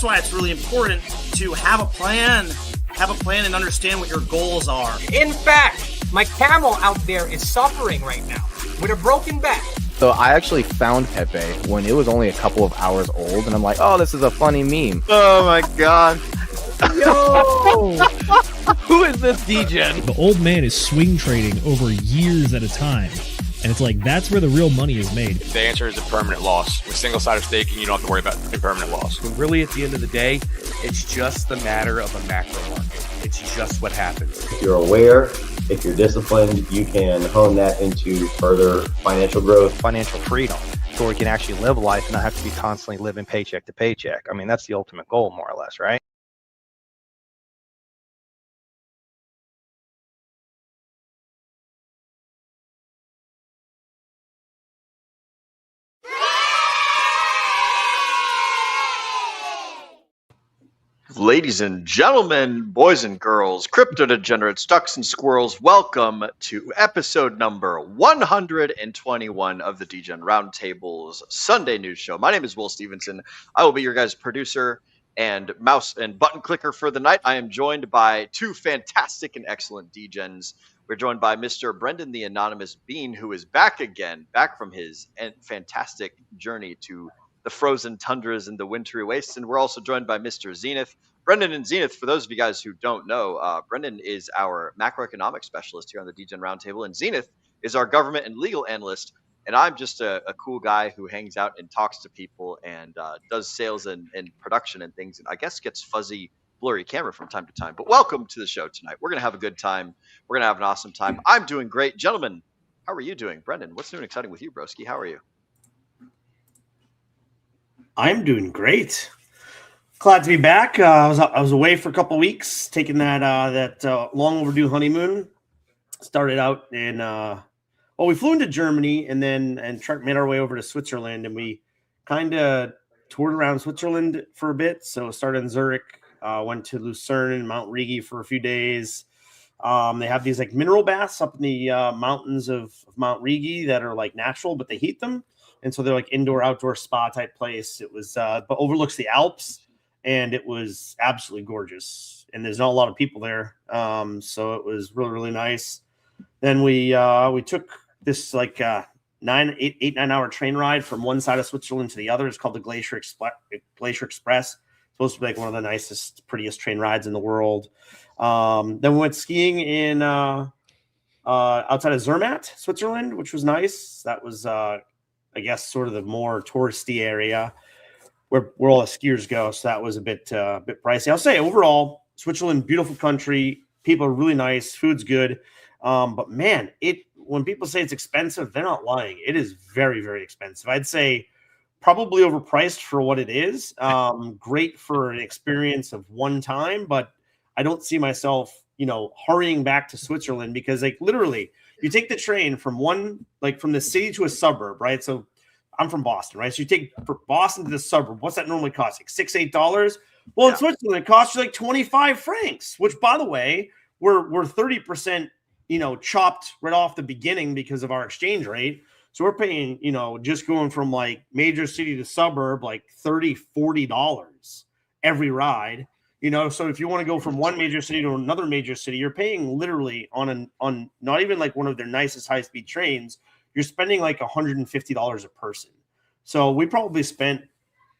why it's really important to have a plan and understand what your goals are. In fact, my camel out there is suffering right now with a broken back. So I actually found Pepe when it was only a couple of hours old, and I'm like, oh, this is a funny meme. Oh my god. Yo! Who is this degen? The old man is swing trading over years at a time. And it's like, that's where the real money is made. The answer is a permanent loss. With single-sided staking, you don't have to worry about impermanent loss. But really, at the end of the day, it's just the matter of a macro market. It's just what happens. If you're aware, if you're disciplined, you can hone that into further financial growth. Financial freedom, so we can actually live life and not have to be constantly living paycheck to paycheck. I mean, that's the ultimate goal, more or less, right? Ladies and gentlemen, boys and girls, crypto degenerates, ducks and squirrels, welcome to episode number 121 of the Degen Roundtable's Sunday News Show. My name is Will Stevenson. I will be your guys' producer and mouse and button clicker for the night. I am joined by two fantastic and excellent degens. We're joined by Mr. Brendan the Anonymous Bean, who is back again, back from his fantastic journey to the frozen tundras and the wintry wastes. And we're also joined by Mr. Zenith. Brendan and Zenith, for those of you guys who don't know, Brendan is our macroeconomic specialist here on the Degen Roundtable, and Zenith is our government and legal analyst. And I'm just a cool guy who hangs out and talks to people and does sales and production and things, and I guess gets fuzzy, blurry camera from time to time. But welcome to the show tonight. We're going to have a good time. We're going to have an awesome time. I'm doing great. Gentlemen, how are you doing? Brendan, what's new and exciting with you, broski? How are you? I'm doing great. Glad to be back. I was away for a couple weeks, taking that long overdue honeymoon. Started out in we flew into Germany and then made our way over to Switzerland, and we kind of toured around Switzerland for a bit. So started in Zurich, went to Lucerne and Mount Rigi for a few days. They have these like mineral baths up in the mountains of Mount Rigi that are like natural, but they heat them. And so they're like indoor, outdoor spa type place. It was, but overlooks the Alps, and it was absolutely gorgeous. And there's not a lot of people there. So it was really, really nice. Then we took this like 9 hour train ride from one side of Switzerland to the other. It's called the Glacier Express. It's supposed to be like one of the nicest, prettiest train rides in the world. Then we went skiing in outside of Zermatt, Switzerland, which was nice. That was, I guess, sort of the more touristy area where all the skiers go. So that was a bit pricey. I'll say overall, Switzerland, beautiful country. People are really nice. Food's good. But man, when people say it's expensive, they're not lying. It is very, very expensive. I'd say probably overpriced for what it is. Great for an experience of one time, but I don't see myself, hurrying back to Switzerland because like literally you take the train from from the city to a suburb, right? So I'm from Boston, right? So you take from Boston to the suburb. What's that normally cost? Like $6-8? Well, in Switzerland, it costs you like 25 francs, which by the way, we're 30%, chopped right off the beginning because of our exchange rate. So we're paying, just going from like major city to suburb, like $30-40 every ride. So if you want to go from one major city to another major city, you're paying literally on not even like one of their nicest high-speed trains. You're spending like $150 a person. So we probably spent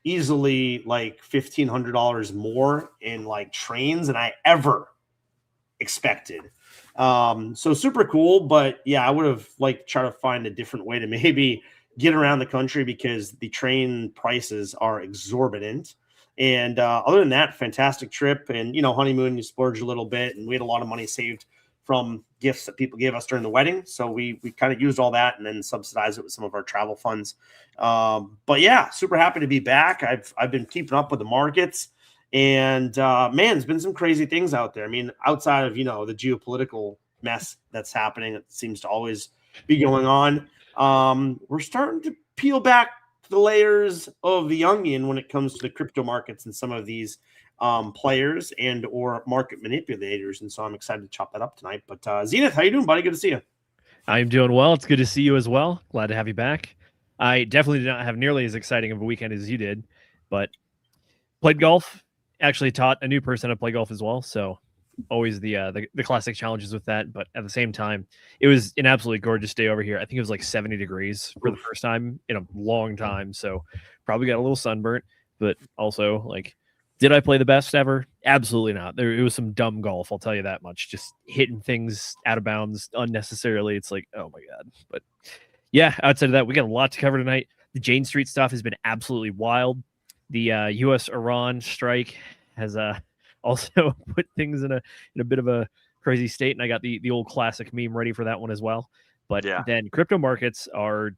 easily like $1,500 more in like trains than I ever expected. So super cool. But yeah, I would have liked to try to find a different way to maybe get around the country because the train prices are exorbitant. And other than that, fantastic trip. And, honeymoon, you splurge a little bit. And we had a lot of money saved from gifts that people gave us during the wedding. So we kind of used all that and then subsidized it with some of our travel funds. But yeah, super happy to be back. I've been keeping up with the markets. And man, there's been some crazy things out there. I mean, outside of, the geopolitical mess that's happening, it seems to always be going on. We're starting to peel back the layers of the onion when it comes to the crypto markets and some of these players and or market manipulators. And so I'm excited to chop that up tonight. But Zenith, how you doing, buddy? Good to see you. I'm doing well. It's good to see you as well. Glad to have you back. I definitely did not have nearly as exciting of a weekend as you did, but Played golf. Actually taught a new person how to play golf as well. So always the classic challenges with that. But at the same time, it was an absolutely gorgeous day over here. I think it was like 70 degrees for the first time in a long time. So probably got a little sunburnt, but also like, did I play the best ever? Absolutely not. It was some dumb golf. I'll tell you that much. Just hitting things out of bounds unnecessarily. It's like, oh my God. But yeah, outside of that, we got a lot to cover tonight. The Jane Street stuff has been absolutely wild. The U.S.-Iran strike has also put things in a bit of a crazy state, and I got the old classic meme ready for that one as well. But then crypto markets are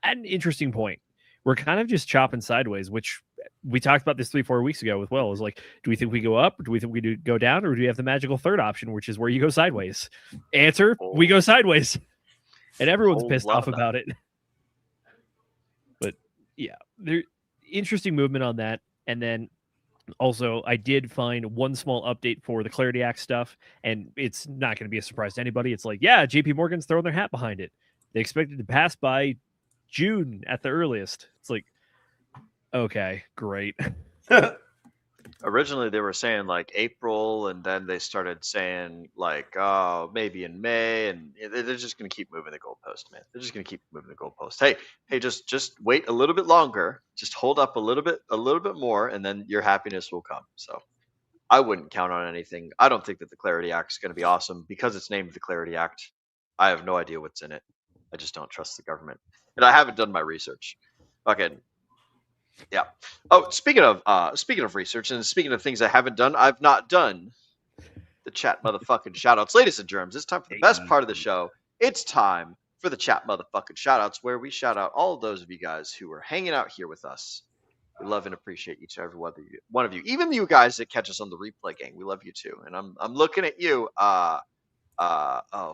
at an interesting point. We're kind of just chopping sideways, which we talked about this 3-4 weeks ago with Will. It was like, do we think we go up? Or do we think we do go down? Or do we have the magical third option, which is where you go sideways? Answer, we go sideways. And everyone's pissed off about it. But yeah, there interesting movement on that. And then also, I did find one small update for the Clarity Act stuff, and it's not going to be a surprise to anybody. It's like, yeah, JP Morgan's throwing their hat behind it. They expect it to pass by June at the earliest. It's like, okay, great. Originally, they were saying like April, and then they started saying like, oh, maybe in May, and they're just going to keep moving the goalpost, man. They're just going to keep moving the goalpost. Hey, just wait a little bit longer. Just hold up a little bit more, and then your happiness will come. So I wouldn't count on anything. I don't think that the Clarity Act is going to be awesome because it's named the Clarity Act. I have no idea what's in it. I just don't trust the government, and I haven't done my research. Okay. Yeah. Oh, speaking of research and speaking of things I haven't done, I've not done the chat motherfucking shoutouts. Ladies and germs, it's time for the best part of the show. It's time for the chat motherfucking shoutouts, where we shout out all of those of you guys who are hanging out here with us. We love and appreciate each and every one of you. Even you guys that catch us on the replay gang, we love you too. And I'm looking at you. Oh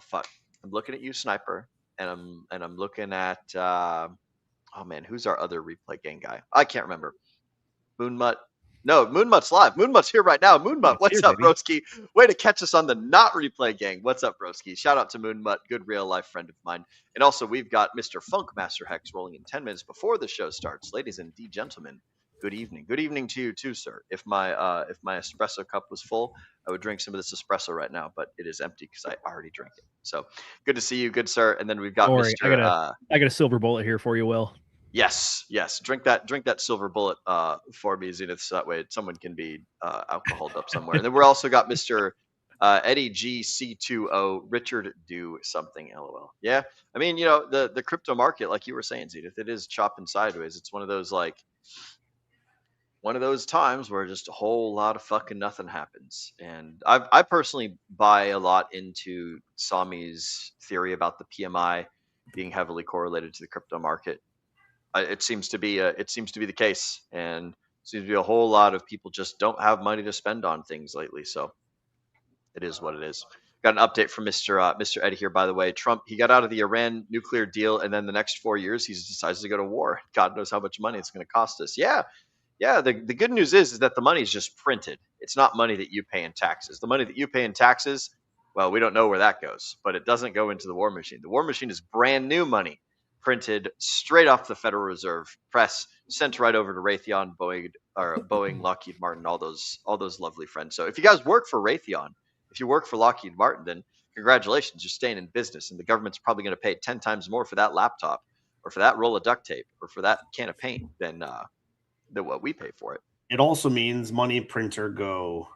fuck. I'm looking at you, Sniper, and I'm looking at oh man, who's our other replay gang guy? I can't remember. Moonmutt. No, Moonmutt's live. Moonmutt's here right now. Moonmutt, what's up, broski? Way to catch us on the not replay gang. What's up, broski? Shout out to Moonmutt, good real life friend of mine. And also, we've got Mr. Funkmaster Hex rolling in 10 minutes before the show starts. Ladies and gentlemen, good evening. Good evening to you too, sir. If my espresso cup was full, I would drink some of this espresso right now, but it is empty because I already drank it. So good to see you, good sir. And then we've got Mr. I got a silver bullet here for you, Will. Yes. Drink that silver bullet for me, Zenith, so that way someone can be alcoholed up somewhere. And then we're also got Mr. Eddie GC20, Richard do something, LOL. Yeah, I mean, the crypto market, like you were saying, Zenith, it is chopping sideways. It's one of those times where just a whole lot of fucking nothing happens. And I personally buy a lot into Sami's theory about the PMI being heavily correlated to the crypto market. It seems to be the case, and seems to be a whole lot of people just don't have money to spend on things lately. So it is what it is. Got an update from Mr. Eddie here, by the way. Trump, he got out of the Iran nuclear deal, and then the next 4 years he decides to go to war. God knows how much money it's going to cost us. Yeah. The good news is that the money is just printed. It's not money that you pay in taxes. The money that you pay in taxes, well, we don't know where that goes, but it doesn't go into the war machine. The war machine is brand new money, printed straight off the Federal Reserve press, sent right over to Raytheon, Boeing, Lockheed Martin, all those lovely friends. So if you guys work for Raytheon, if you work for Lockheed Martin, then congratulations, you're staying in business, and the government's probably going to pay 10 times more for that laptop, or for that roll of duct tape, or for that can of paint than what we pay for it. It also means money printer go.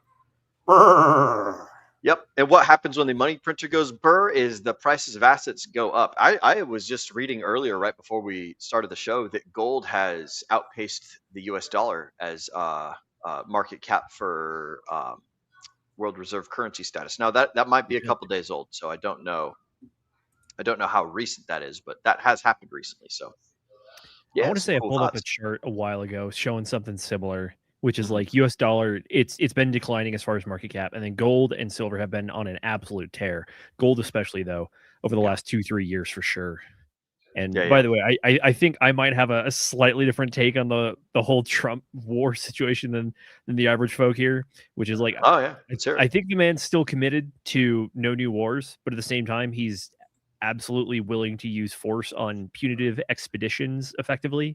Brrr. Yep. And what happens when the money printer goes burr is the prices of assets go up. I was just reading earlier, right before we started the show, that gold has outpaced the US dollar as market cap for world reserve currency status. Now that might be a couple days old, so I don't know how recent that is, but that has happened recently. So yeah, I want to say I pulled up a chart a while ago showing something similar, which is like US dollar, it's been declining as far as market cap, and then gold and silver have been on an absolute tear. Gold especially, though, over the last 2-3 years for sure. And by the way, I think I might have a slightly different take on the whole Trump war situation than the average folk here, which is like, I think the man's still committed to no new wars, but at the same time, he's absolutely willing to use force on punitive expeditions effectively.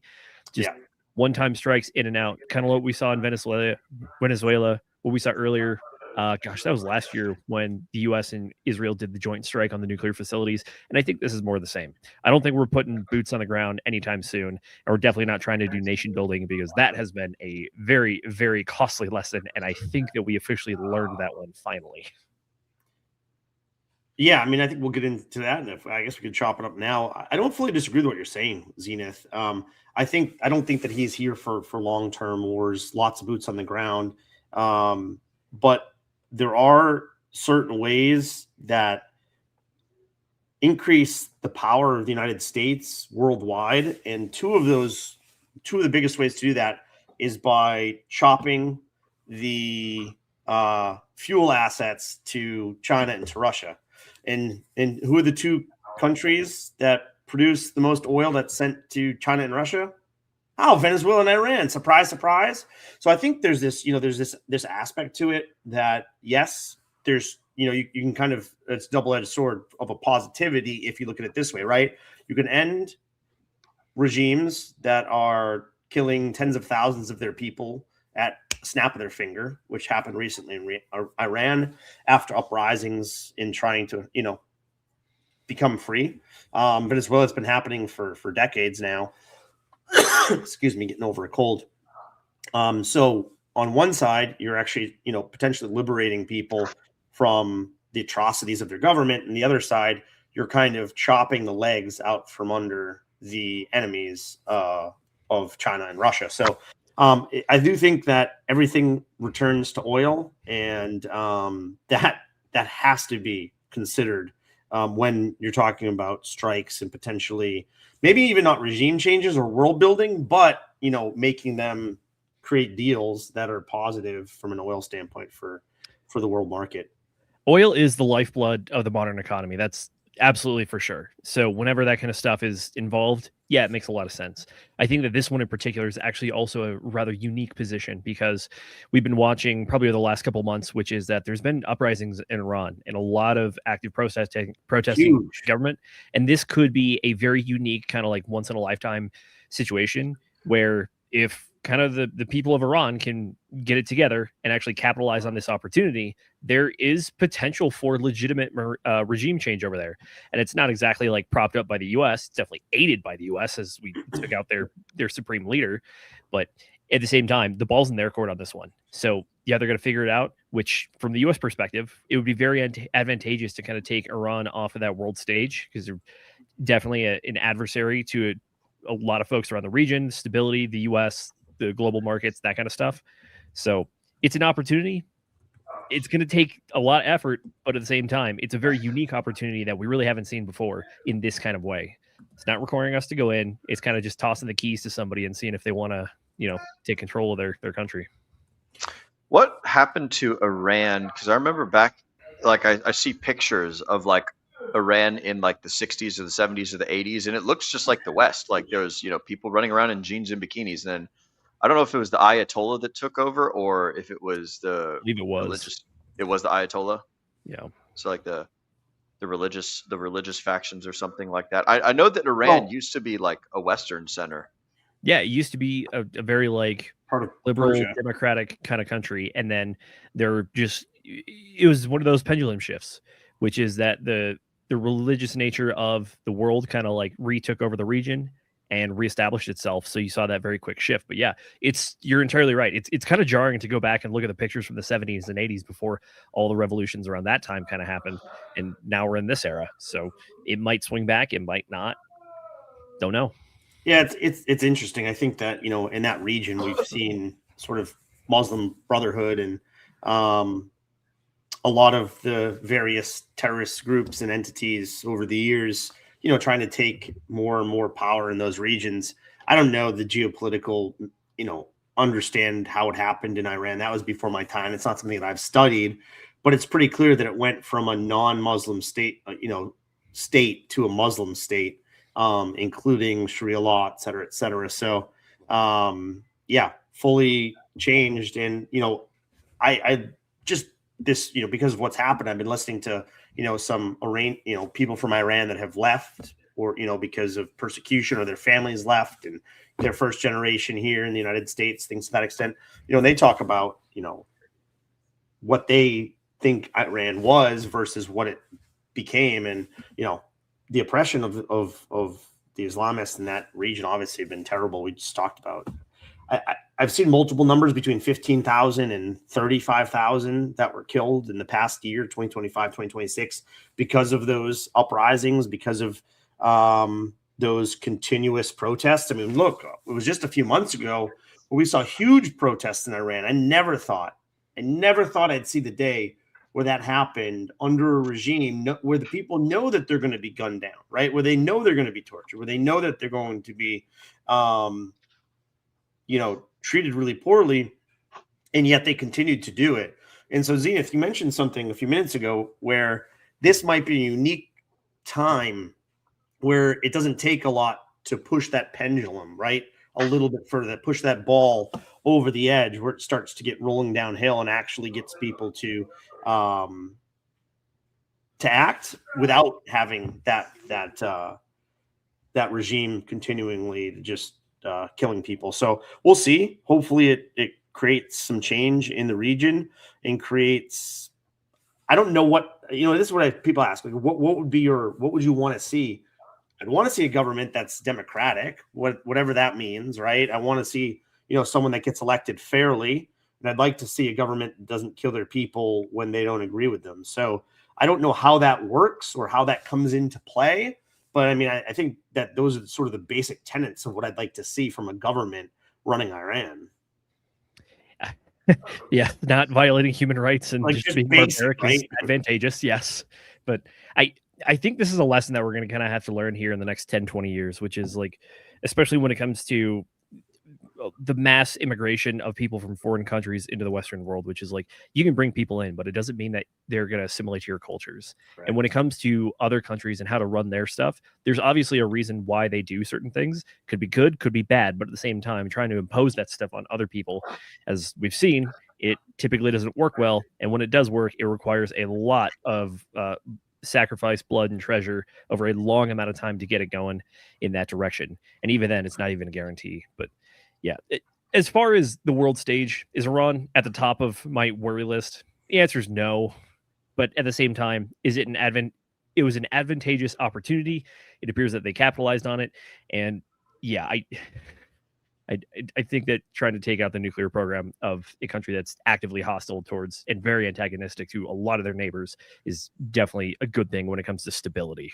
one-time strikes in and out, kind of what we saw in Venezuela, what we saw earlier. Gosh, that was last year when the U.S. and Israel did the joint strike on the nuclear facilities. And I think this is more of the same. I don't think we're putting boots on the ground anytime soon. And we're definitely not trying to do nation building, because that has been a very, very costly lesson. And I think that we officially learned that one finally. Yeah, I mean, I think we'll get into that, and I guess we could chop it up now. I don't fully disagree with what you're saying, Zenith. I don't think that he's here for long-term wars, lots of boots on the ground. But there are certain ways that increase the power of the United States worldwide, and two of the biggest ways to do that is by chopping the fuel assets to China and to Russia. And who are the two countries that produce the most oil that's sent to China and Russia? Oh, Venezuela and Iran. Surprise, surprise. So I think there's this aspect to it that, yes, there's, you can kind of, it's double-edged sword of a positivity if you look at it this way, right? You can end regimes that are killing tens of thousands of their people at a snap of their finger, which happened recently in Iran after uprisings in trying to, become free. Venezuela, it's been happening for decades now. Excuse me, getting over a cold. So on one side, you're actually, potentially liberating people from the atrocities of their government. And the other side, you're kind of chopping the legs out from under the enemies of China and Russia. So I do think that everything returns to oil, and that has to be considered when you're talking about strikes and potentially maybe even not regime changes or world building, but making them create deals that are positive from an oil standpoint for the world market. Oil is the lifeblood of the modern economy. That's absolutely for sure. So whenever that kind of stuff is involved, yeah, it makes a lot of sense. I think that this one in particular is actually also a rather unique position, because we've been watching probably over the last couple of months, which is that there's been uprisings in Iran and a lot of active protesting the government. And this could be a very unique kind of like once in a lifetime situation where if kind of the people of Iran can get it together and actually capitalize on this opportunity, there is potential for legitimate regime change over there. And it's not exactly like propped up by the U.S. It's definitely aided by the U.S. as we took out their supreme leader. But at the same time, the ball's in their court on this one. So yeah, they're going to figure it out, which from the U.S. perspective, it would be very advantageous to kind of take Iran off of that world stage, because they're definitely an adversary to a lot of folks around the region, stability, the U.S., the global markets, that kind of stuff. So it's an opportunity. It's going to take a lot of effort, but at the same time, it's a very unique opportunity that we really haven't seen before in this kind of way. It's not requiring us to go in. It's kind of just tossing the keys to somebody and seeing if they want to, take control of their country. What happened to Iran? Because I remember back, like I see pictures of like Iran in like the 60s or the 70s or the 80s, and it looks just like the West. Like there's, people running around in jeans and bikinis, and then I don't know if it was the Ayatollah that took over or if it was I believe it was. It was the Ayatollah. Yeah. So like the religious factions or something like that. I know that Iran used to be like a Western center. Yeah, it used to be a very like part of liberal, Persia, democratic kind of country, and then it was one of those pendulum shifts, which is that the religious nature of the world kind of like retook over the region and reestablished itself. So you saw that very quick shift. But yeah, you're entirely right. It's kind of jarring to go back and look at the pictures from the 70s and 80s before all the revolutions around that time kind of happened. And now we're in this era. So it might swing back, it might not. Don't know. Yeah, it's interesting. I think that, in that region we've seen sort of Muslim Brotherhood and a lot of the various terrorist groups and entities over the years, trying to take more and more power in those regions. I don't know the geopolitical, understand how it happened in Iran. That was before my time. It's not something that I've studied, but it's pretty clear that it went from a non-Muslim state, state to a Muslim state, including Sharia law, et cetera, et cetera. So, yeah, fully changed. And, I just this, because of what's happened, I've been listening to, some people from Iran that have left or, because of persecution, or their families left and their first generation here in the United States, things to that extent. They talk about, what they think Iran was versus what it became. And, the oppression of the Islamists in that region obviously have been terrible. We just talked about. I've seen multiple numbers between 15,000 and 35,000 that were killed in the past year, 2025, 2026, because of those uprisings, because of those continuous protests. I mean, look, it was just a few months ago where we saw huge protests in Iran. I never thought I'd see the day where that happened under a regime where the people know that they're going to be gunned down, right? Where they know they're going to be tortured, where they know that they're going to be, treated really poorly, and yet they continued to do it. And so, Zenith, you mentioned something a few minutes ago where this might be a unique time where it doesn't take a lot to push that pendulum, right? A little bit further, push that ball over the edge where it starts to get rolling downhill and actually gets people to act without having that regime continually just killing people. So we'll see. Hopefully it creates some change in the region and creates, I don't know what, this is what people ask, like, what would you want to see? I'd want to see a government that's democratic, whatever that means, right? I want to see, someone that gets elected fairly. And I'd like to see a government that doesn't kill their people when they don't agree with them. So I don't know how that works or how that comes into play. But I mean, I think that those are sort of the basic tenets of what I'd like to see from a government running Iran. Yeah, not violating human rights and Like, just being basic, barbaric right? is advantageous, yes. But I think this is a lesson that we're going to kind of have to learn here in the next 10, 20 years, which is like, especially when it comes to the mass immigration of people from foreign countries into the Western world, which is like, you can bring people in, but it doesn't mean that they're going to assimilate to your cultures. Right. And when it comes to other countries and how to run their stuff, there's obviously a reason why they do certain things. Could be good, could be bad, but at the same time, trying to impose that stuff on other people, as we've seen, it typically doesn't work well. And when it does work, it requires a lot of sacrifice, blood, and treasure over a long amount of time to get it going in that direction. And even then, it's not even a guarantee. But yeah, as far as the world stage, is Iran at the top of my worry list? The answer is no. But at the same time, it was an advantageous opportunity. It appears that they capitalized on it. And yeah, I think that trying to take out the nuclear program of a country that's actively hostile towards and very antagonistic to a lot of their neighbors is definitely a good thing when it comes to stability.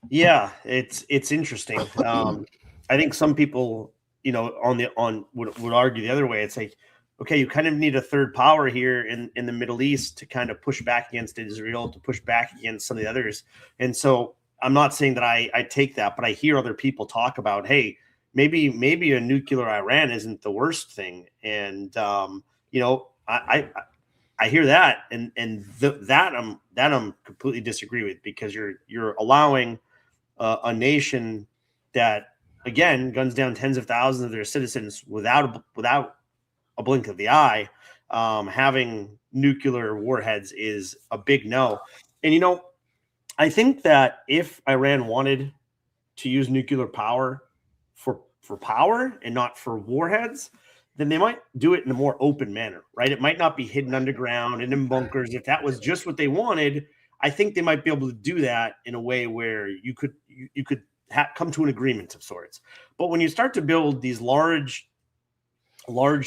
Yeah, it's interesting. I think some people, would argue the other way. It's like, okay, you kind of need a third power here in the Middle East to kind of push back against Israel, to push back against some of the others. And so I'm not saying that I take that, but I hear other people talk about, hey, maybe a nuclear Iran isn't the worst thing. And I hear that, and that I'm completely disagree with, because you're allowing a nation that, again, guns down tens of thousands of their citizens without a blink of the eye. Having nuclear warheads is a big no. And I think that if Iran wanted to use nuclear power for power and not for warheads, then they might do it in a more open manner, right? It might not be hidden underground and in bunkers. If that was just what they wanted, I think they might be able to do that in a way where you could come to an agreement of sorts. But when you start to build these large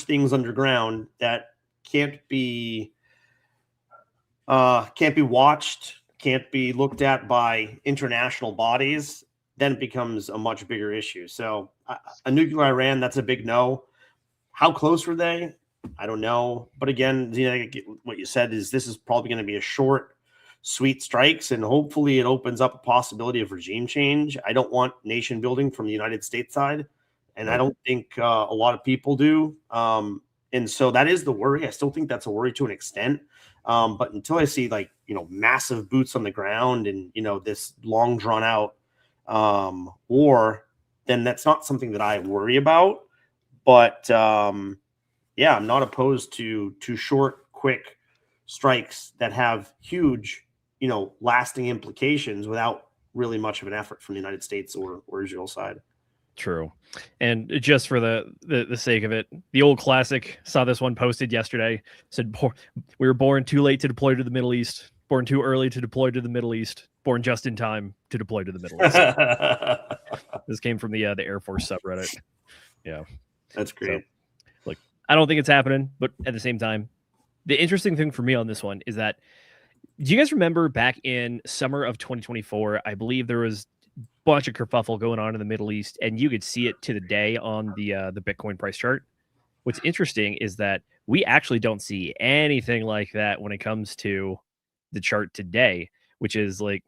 things underground that can't be watched, can't be looked at by international bodies, then it becomes a much bigger issue. So a nuclear Iran, that's a big no. How close were they? I don't know. But again, what you said is this is probably going to be a short, sweet strikes, and hopefully it opens up a possibility of regime change. I don't want nation building from the United States side, and I don't think a lot of people do. And so that is the worry. I still think that's a worry to an extent. But until I see massive boots on the ground and, this long drawn out war, then that's not something that I worry about. But I'm not opposed to short, quick strikes that have huge, lasting implications without really much of an effort from the United States or Israel side. True. And just for the sake of it, the old classic, saw this one posted yesterday, said we were born too late to deploy to the Middle East, born too early to deploy to the Middle East, born just in time to deploy to the Middle East. This came from the Air Force subreddit. Yeah. That's great. So, look, I don't think it's happening, but at the same time, the interesting thing for me on this one is that, do you guys remember back in summer of 2024, I believe there was bunch of kerfuffle going on in the Middle East, and you could see it to the day on the Bitcoin price chart. What's interesting is that we actually don't see anything like that when it comes to the chart today, which is like,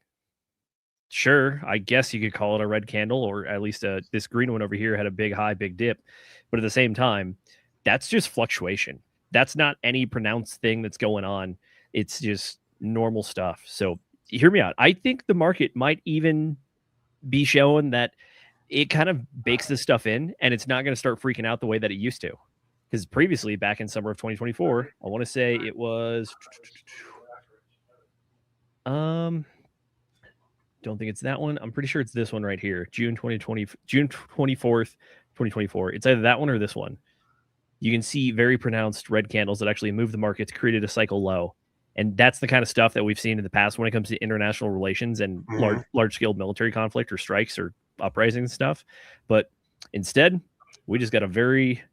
sure, I guess you could call it a red candle, or at least this green one over here had a big high, big dip. But at the same time, that's just fluctuation. That's not any pronounced thing that's going on. It's just normal stuff. So hear me out. I think the market might even be showing that it kind of bakes this stuff in, and it's not going to start freaking out the way that it used to. Because previously, back in summer of 2024, I want to say it was don't think it's that one. I'm pretty sure it's this one right here, June 24th, 2024. It's either that one or this one. You can see very pronounced red candles that actually move the markets, created a cycle low. And that's the kind of stuff that we've seen in the past when it comes to international relations and large-scale military conflict or strikes or uprisings and stuff. But instead, we just got a very,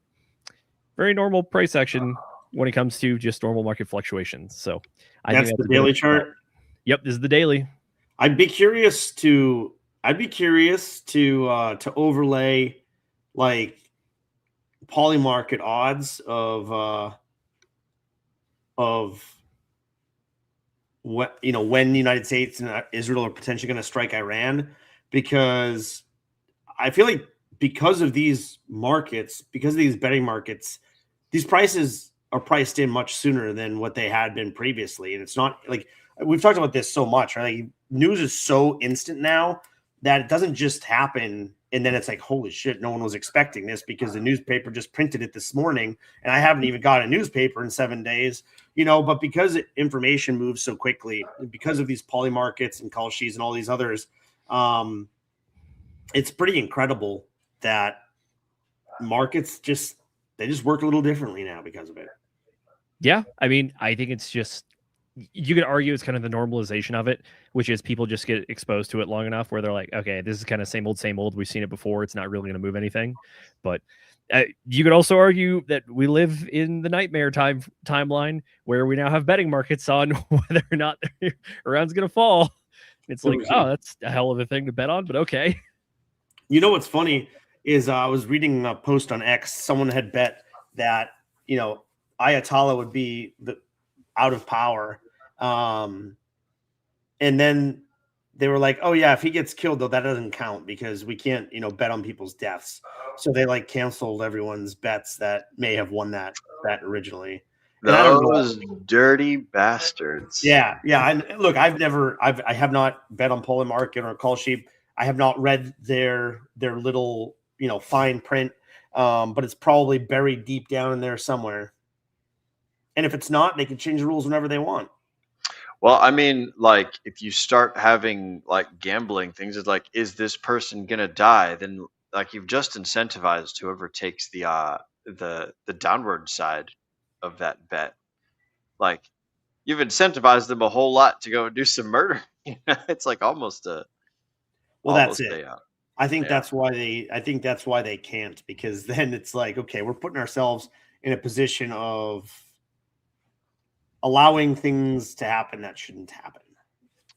very normal price action when it comes to just normal market fluctuations. So that's the daily chart. Yep, this is the daily. I'd be curious to overlay like polymarket odds of what, when the United States and Israel are potentially going to strike Iran, because I feel like because of these markets, because of these betting markets, these prices are priced in much sooner than what they had been previously. And it's not like, we've talked about this so much, right? Like, news is so instant now that it doesn't just happen and then it's like, holy shit, no one was expecting this because the newspaper just printed it this morning and I haven't even got a newspaper in 7 days, but because information moves so quickly, because of these poly markets and Kalshis and all these others, it's pretty incredible that markets just work a little differently now because of it. Yeah. I mean, I think it's just, you could argue it's kind of the normalization of it, which is people just get exposed to it long enough where they're like, okay, this is kind of same old. We've seen it before. It's not really going to move anything. But you could also argue that we live in the nightmare timeline where we now have betting markets on whether or not Iran's going to fall. It's like, oh, that's a hell of a thing to bet on, but okay. What's funny is I was reading a post on X. Someone had bet that, Ayatollah would be out of power. And then they were like, oh yeah, if he gets killed though, that doesn't count because we can't, bet on people's deaths. So they canceled everyone's bets that may have won that originally. Those dirty bastards. Yeah. And look, I have not bet on Polar Market or Call Sheep. I have not read their little, fine print. But it's probably buried deep down in there somewhere. And if it's not, they can change the rules whenever they want. Well, I mean, if you start having gambling things, it's like, is this person gonna die? Then you've just incentivized whoever takes the downward side of that bet. You've incentivized them a whole lot to go and do some murder. It's almost a. Well, that's it. I think that's why they can't, because then it's like, okay, we're putting ourselves in a position of allowing things to happen that shouldn't happen.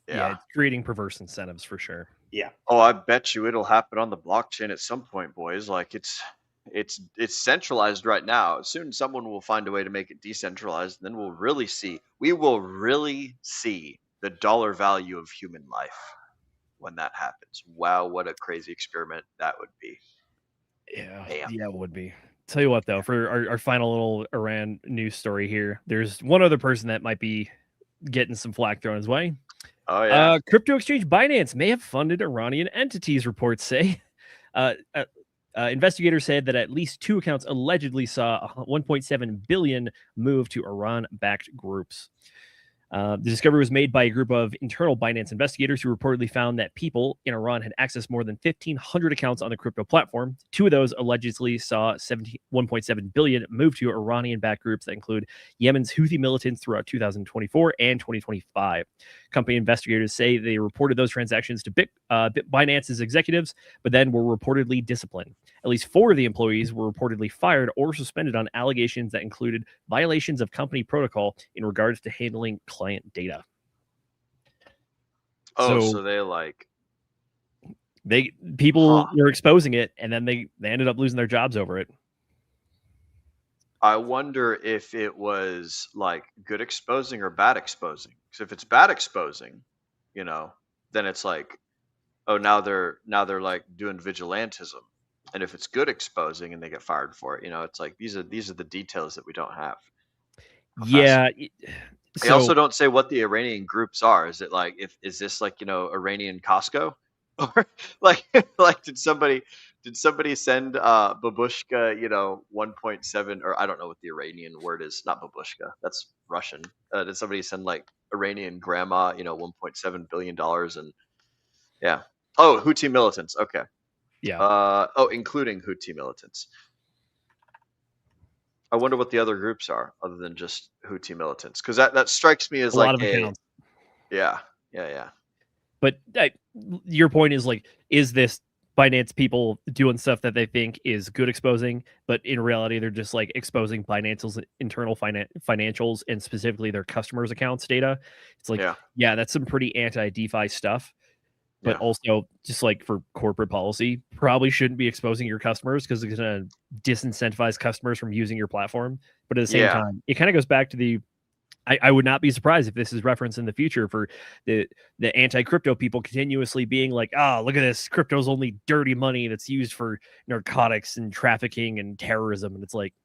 Yeah, it's creating perverse incentives for sure. Yeah. Oh, I bet you it'll happen on the blockchain at some point, boys. It's centralized right now. Soon someone will find a way to make it decentralized, and then we will really see the dollar value of human life when that happens. Wow, what a crazy experiment that would be. Yeah, yeah, it would be. Tell you what, though, for our final little Iran news story here, there's one other person that might be getting some flack thrown his way. Oh, yeah. Crypto exchange Binance may have funded Iranian entities, reports say. Investigators said that at least 2 accounts allegedly saw 1.7 billion move to Iran-backed groups. The discovery was made by a group of internal Binance investigators who reportedly found that people in Iran had accessed more than 1,500 accounts on the crypto platform. 2 of those allegedly saw 1.7 billion move to Iranian-backed groups that include Yemen's Houthi militants throughout 2024 and 2025. Company investigators say they reported those transactions to Binance's executives, but then were reportedly disciplined. At least 4 of the employees were reportedly fired or suspended on allegations that included violations of company protocol in regards to handling client data. So they people were exposing it, and then they ended up losing their jobs over it. I wonder if it was like good exposing or bad exposing. Because if it's bad exposing, then it's like, oh, now they're like doing vigilantism. And if it's good exposing and they get fired for it, it's like these are the details that we don't have. Yeah. They also don't say what the Iranian groups are. Is it like is this like Iranian Costco, or like did somebody send babushka 1.7, or I don't know what the Iranian word is, not babushka, that's Russian. Did somebody send like Iranian grandma $1.7 billion and Houthi militants? Okay. Yeah. Including Houthi militants. I wonder what the other groups are other than just Houthi militants, because that strikes me as a lot of accounts. Yeah. But your point is like, is this Binance people doing stuff that they think is good exposing, but in reality they're just like exposing Binance's internal financials and specifically their customers' accounts data? It's like, yeah, that's some pretty anti-DeFi stuff. But also, just like for corporate policy, probably shouldn't be exposing your customers because it's going to disincentivize customers from using your platform. But at the same time, it kind of goes back to I would not be surprised if this is referenced in the future for the anti-crypto people continuously being like, look at this, crypto's only dirty money that's used for narcotics and trafficking and terrorism. And it's like,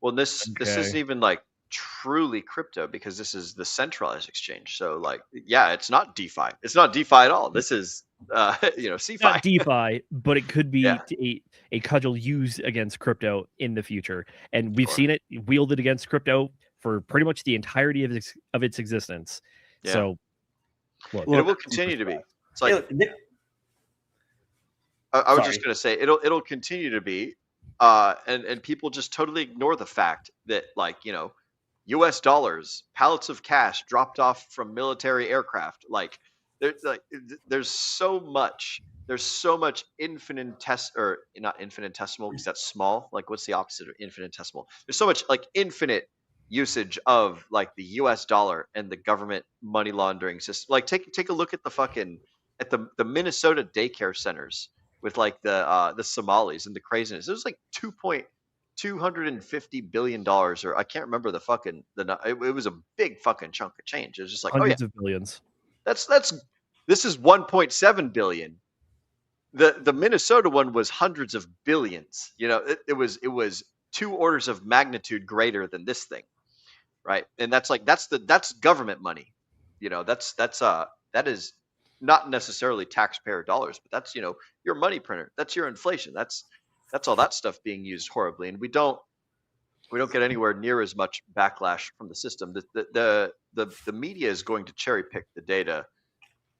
well, this isn't even like truly crypto, because this is the centralized exchange. So like, it's not DeFi. It's not DeFi at all. This is CeFi. Not DeFi, but it could be a cudgel used against crypto in the future. And we've seen it wielded against crypto for pretty much the entirety of its existence. So it will continue to be. It's like I was just going to say it'll continue to be, and people just totally ignore the fact that U.S. dollars, pallets of cash dropped off from military aircraft. There's so much not infinitesimal, because that's small. Like, what's the opposite of infinitesimal? There's so much like infinite usage of like the U.S. dollar and the government money laundering system. Like, take a look at the Minnesota daycare centers with like the Somalis and the craziness. It was like $250 billion, or I can't remember it was a big fucking chunk of change. It was just like hundreds of billions. This is 1.7 billion. The Minnesota one was hundreds of billions. It was 2 orders of magnitude greater than this thing, right? And that's government money. That is not necessarily taxpayer dollars, but that's your money printer. That's your inflation. That's all that stuff being used horribly, and we don't get anywhere near as much backlash from the system. The media is going to cherry pick the data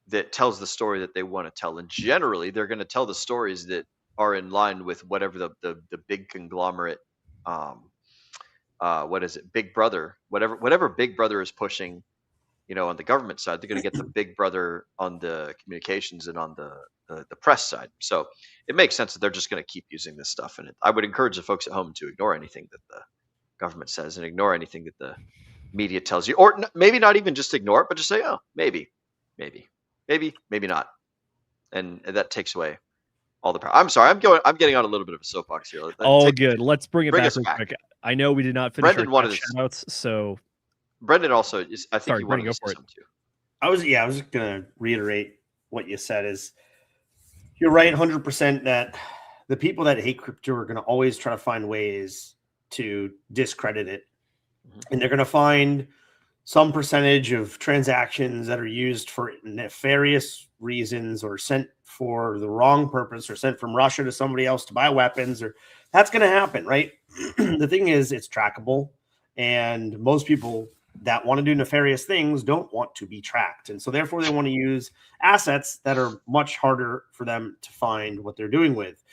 that tells the story that they want to tell, and generally they're going to tell the stories that are in line with whatever the big conglomerate, Big Brother, whatever Big Brother is pushing, on the government side. They're going to get the Big Brother on the communications and on the press side. So it makes sense that they're just going to keep using this stuff. And I would encourage the folks at home to ignore anything that the government says and ignore anything that the media tells you, or maybe not even just ignore it, but just say, oh, maybe not. And that takes away all the power. I'm sorry. I'm getting on a little bit of a soapbox here. Good. Let's bring it back real quick. I know we did not finish our shoutouts, so Brendan also is. I think you wanted to say something too. I was just gonna reiterate what you said. Is you're right 100% that the people that hate crypto are gonna always try to find ways to discredit it, and they're gonna find some percentage of transactions that are used for nefarious reasons, or sent for the wrong purpose, or sent from Russia to somebody else to buy weapons, or that's going to happen, right? The thing is, it's trackable, and most people that want to do nefarious things don't want to be tracked. And so therefore they want to use assets that are much harder for them to find what they're doing with.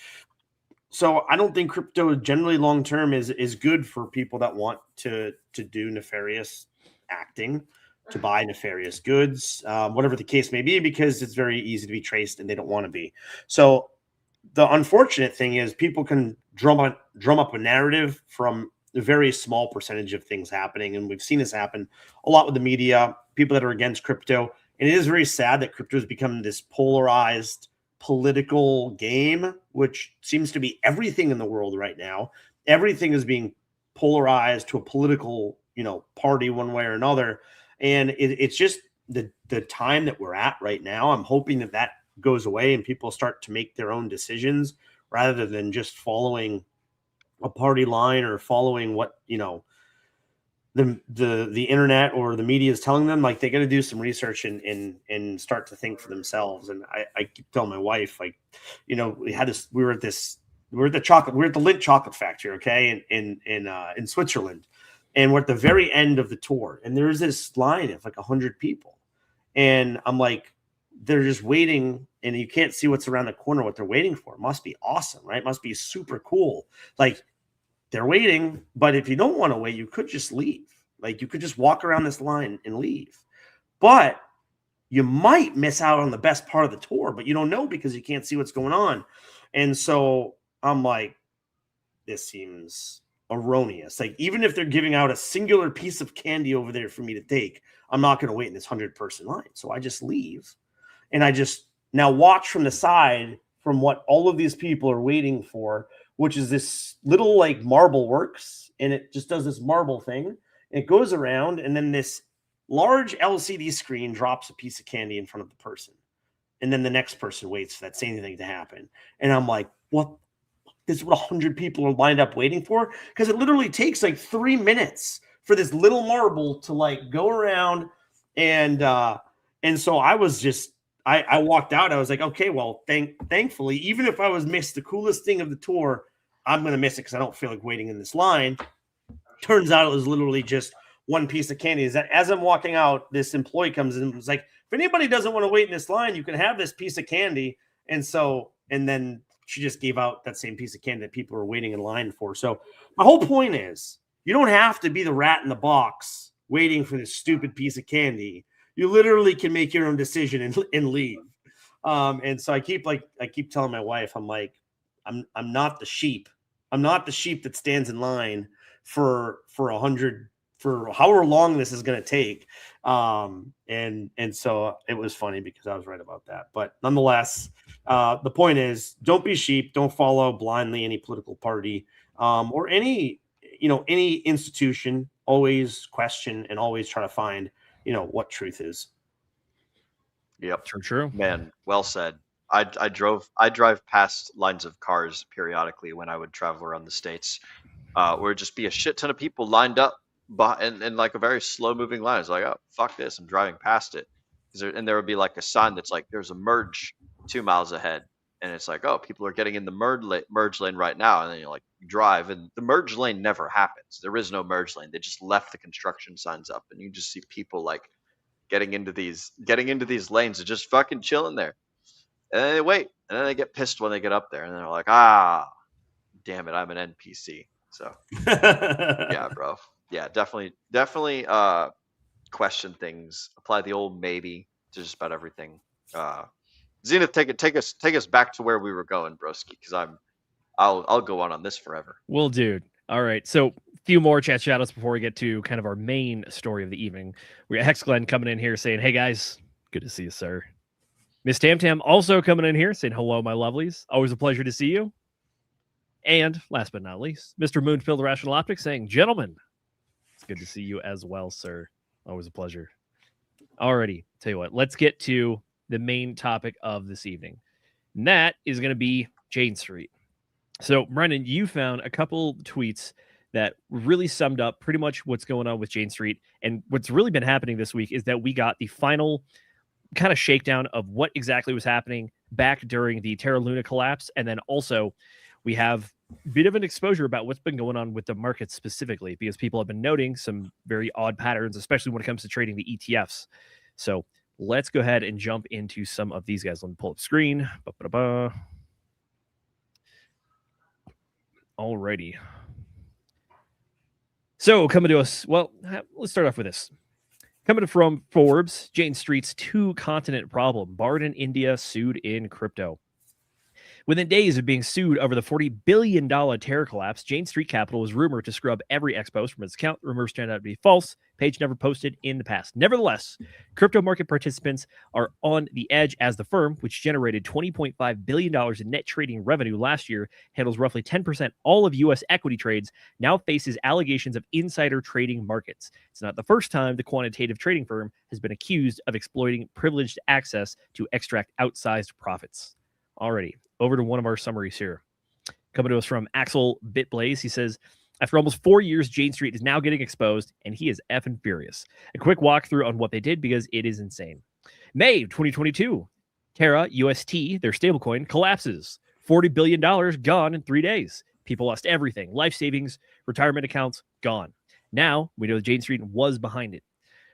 So I don't think crypto generally long-term is good for people that want to do nefarious acting, to buy nefarious goods, whatever the case may be, because it's very easy to be traced and they don't want to be. So the unfortunate thing is people can drum up a narrative from a very small percentage of things happening. And we've seen this happen a lot with the media, people that are against crypto. And it is very sad that crypto has become this polarized political game, which seems to be everything in the world right now. Everything is being polarized to a political, party one way or another. And it's just the time that we're at right now. I'm hoping that goes away and people start to make their own decisions rather than just following a party line or following what the internet or the media is telling them. Like, they got to do some research and start to think for themselves. And I keep telling my wife, like, we were at the Lindt chocolate factory, okay, in Switzerland, and we're at the very end of the tour, and there's this line of like 100 people, and I'm like, they're just waiting, and you can't see what's around the corner, what they're waiting for. It must be awesome, right? It must be super cool. Like, they're waiting, but if you don't want to wait, you could just leave. Like, you could just walk around this line and leave. But you might miss out on the best part of the tour, but you don't know because you can't see what's going on. And so I'm like, this seems erroneous. Like, even if they're giving out a singular piece of candy over there for me to take, I'm not going to wait in this 100-person line. So I just leave. And I just now watch from the side from what all of these people are waiting for, which is this little like marble works, and it just does this marble thing. And it goes around, and then this large LCD screen drops a piece of candy in front of the person. And then the next person waits for that same thing to happen. And I'm like, what? This is what 100 people are lined up waiting for? Because it literally takes like 3 minutes for this little marble to like go around. And so I was just, I walked out. I was like, okay, well, thankfully, even if I was missed the coolest thing of the tour, I'm going to miss it because I don't feel like waiting in this line. Turns out it was literally just one piece of candy. Is that as I'm walking out, this employee comes in and was like, if anybody doesn't want to wait in this line, you can have this piece of candy. And then she just gave out that same piece of candy that people were waiting in line for. So my whole point is, you don't have to be the rat in the box waiting for this stupid piece of candy. You literally can make your own decision and leave. And so I keep telling my wife, I'm like, I'm not the sheep. I'm not the sheep that stands in line for 100, for however long this is going to take. And so it was funny because I was right about that. But nonetheless, the point is, don't be sheep. Don't follow blindly any political party or any institution. Always question and always try to find, what truth is. Yep. True. Man, well said. I drive past lines of cars periodically when I would travel around the States, where it'd just be a shit ton of people lined up in like a very slow moving line. It's like, oh, fuck this. I'm driving past it. And there would be like a sign that's like, there's a merge 2 miles ahead. And it's like, oh, people are getting in the merge lane right now. And then you drive, and the merge lane never happens. There is no merge lane. They just left the construction signs up, and you just see people like getting into these lanes and just fucking chilling there. And then they wait, and then they get pissed when they get up there, and they're like, ah, damn it, I'm an NPC. So yeah, bro. Yeah, definitely question things. Apply the old maybe to just about everything. Zenith, take us back to where we were going, broski, because I'll go on this forever. Well, dude. All right. So a few more chat shoutouts before we get to kind of our main story of the evening. We got Hex Glenn coming in here saying, hey guys, good to see you, sir. Miss Tam Tam also coming in here saying, hello, my lovelies. Always a pleasure to see you. And last but not least, Mr. Moonfield the Rational Optics saying, gentlemen, it's good to see you as well, sir. Always a pleasure. Alrighty. Tell you what, let's get to the main topic of this evening. And that is going to be Jane Street. So, Brendan, you found a couple tweets that really summed up pretty much what's going on with Jane Street. And what's really been happening this week is that we got the final kind of shakedown of what exactly was happening back during the Terra Luna collapse. And then also we have bit of an exposure about what's been going on with the market specifically, because people have been noting some very odd patterns, especially when it comes to trading the ETFs. So let's go ahead and jump into some of these guys. Let me pull up screen. Alrighty. So coming to us, well, let's start off with this. Coming from Forbes, Jane Street's two-continent problem. Barred in India, sued in crypto. Within days of being sued over the $40 billion Terra collapse, Jane Street Capital was rumored to scrub every X post from its account. Rumors turned out to be false. Page never posted in the past. Nevertheless, crypto market participants are on the edge as the firm, which generated $20.5 billion in net trading revenue last year, handles roughly 10% all of U.S. equity trades, now faces allegations of insider trading markets. It's not the first time the quantitative trading firm has been accused of exploiting privileged access to extract outsized profits. Alrighty, over to one of our summaries here. Coming to us from Axel Bitblaze, he says, after almost 4 years, Jane Street is now getting exposed, and he is effing furious. A quick walkthrough on what they did, because it is insane. May 2022, Terra UST, their stablecoin, collapses. $40 billion gone in 3 days. People lost everything. Life savings, retirement accounts, gone. Now, we know that Jane Street was behind it.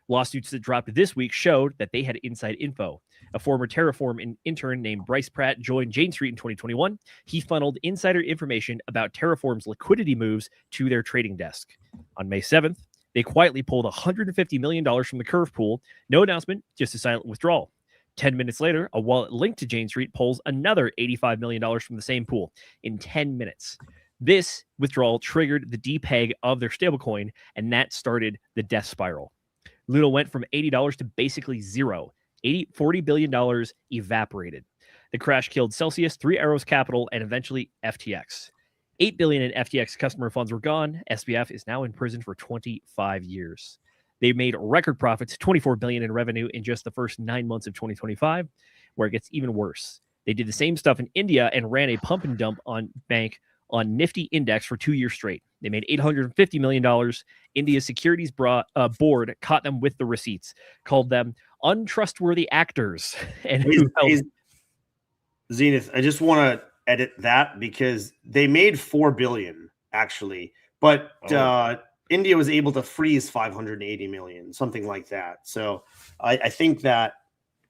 Lawsuits that dropped this week showed that they had inside info. A former Terraform intern named Bryce Pratt joined Jane Street in 2021. He funneled insider information about Terraform's liquidity moves to their trading desk. On May 7th, they quietly pulled $150 million from the Curve pool. No announcement, just a silent withdrawal. 10 minutes later, a wallet linked to Jane Street pulls another $85 million from the same pool in 10 minutes. This withdrawal triggered the depeg of their stablecoin, and that started the death spiral. Luna went from $80 to basically zero. $40 billion evaporated. The crash killed Celsius, Three Arrows Capital, and eventually FTX. $8 billion in FTX customer funds were gone. SBF is now in prison for 25 years. They made record profits, $24 billion in revenue in just the first 9 months of 2025, where it gets even worse. They did the same stuff in India and ran a pump and dump on bank on Nifty Index for 2 years straight. They made $850 million. India's securities board caught them with the receipts, called them untrustworthy actors. And Zenith, I just want to edit that because they made $4 billion actually, but India was able to freeze $580 million, something like that. So I think that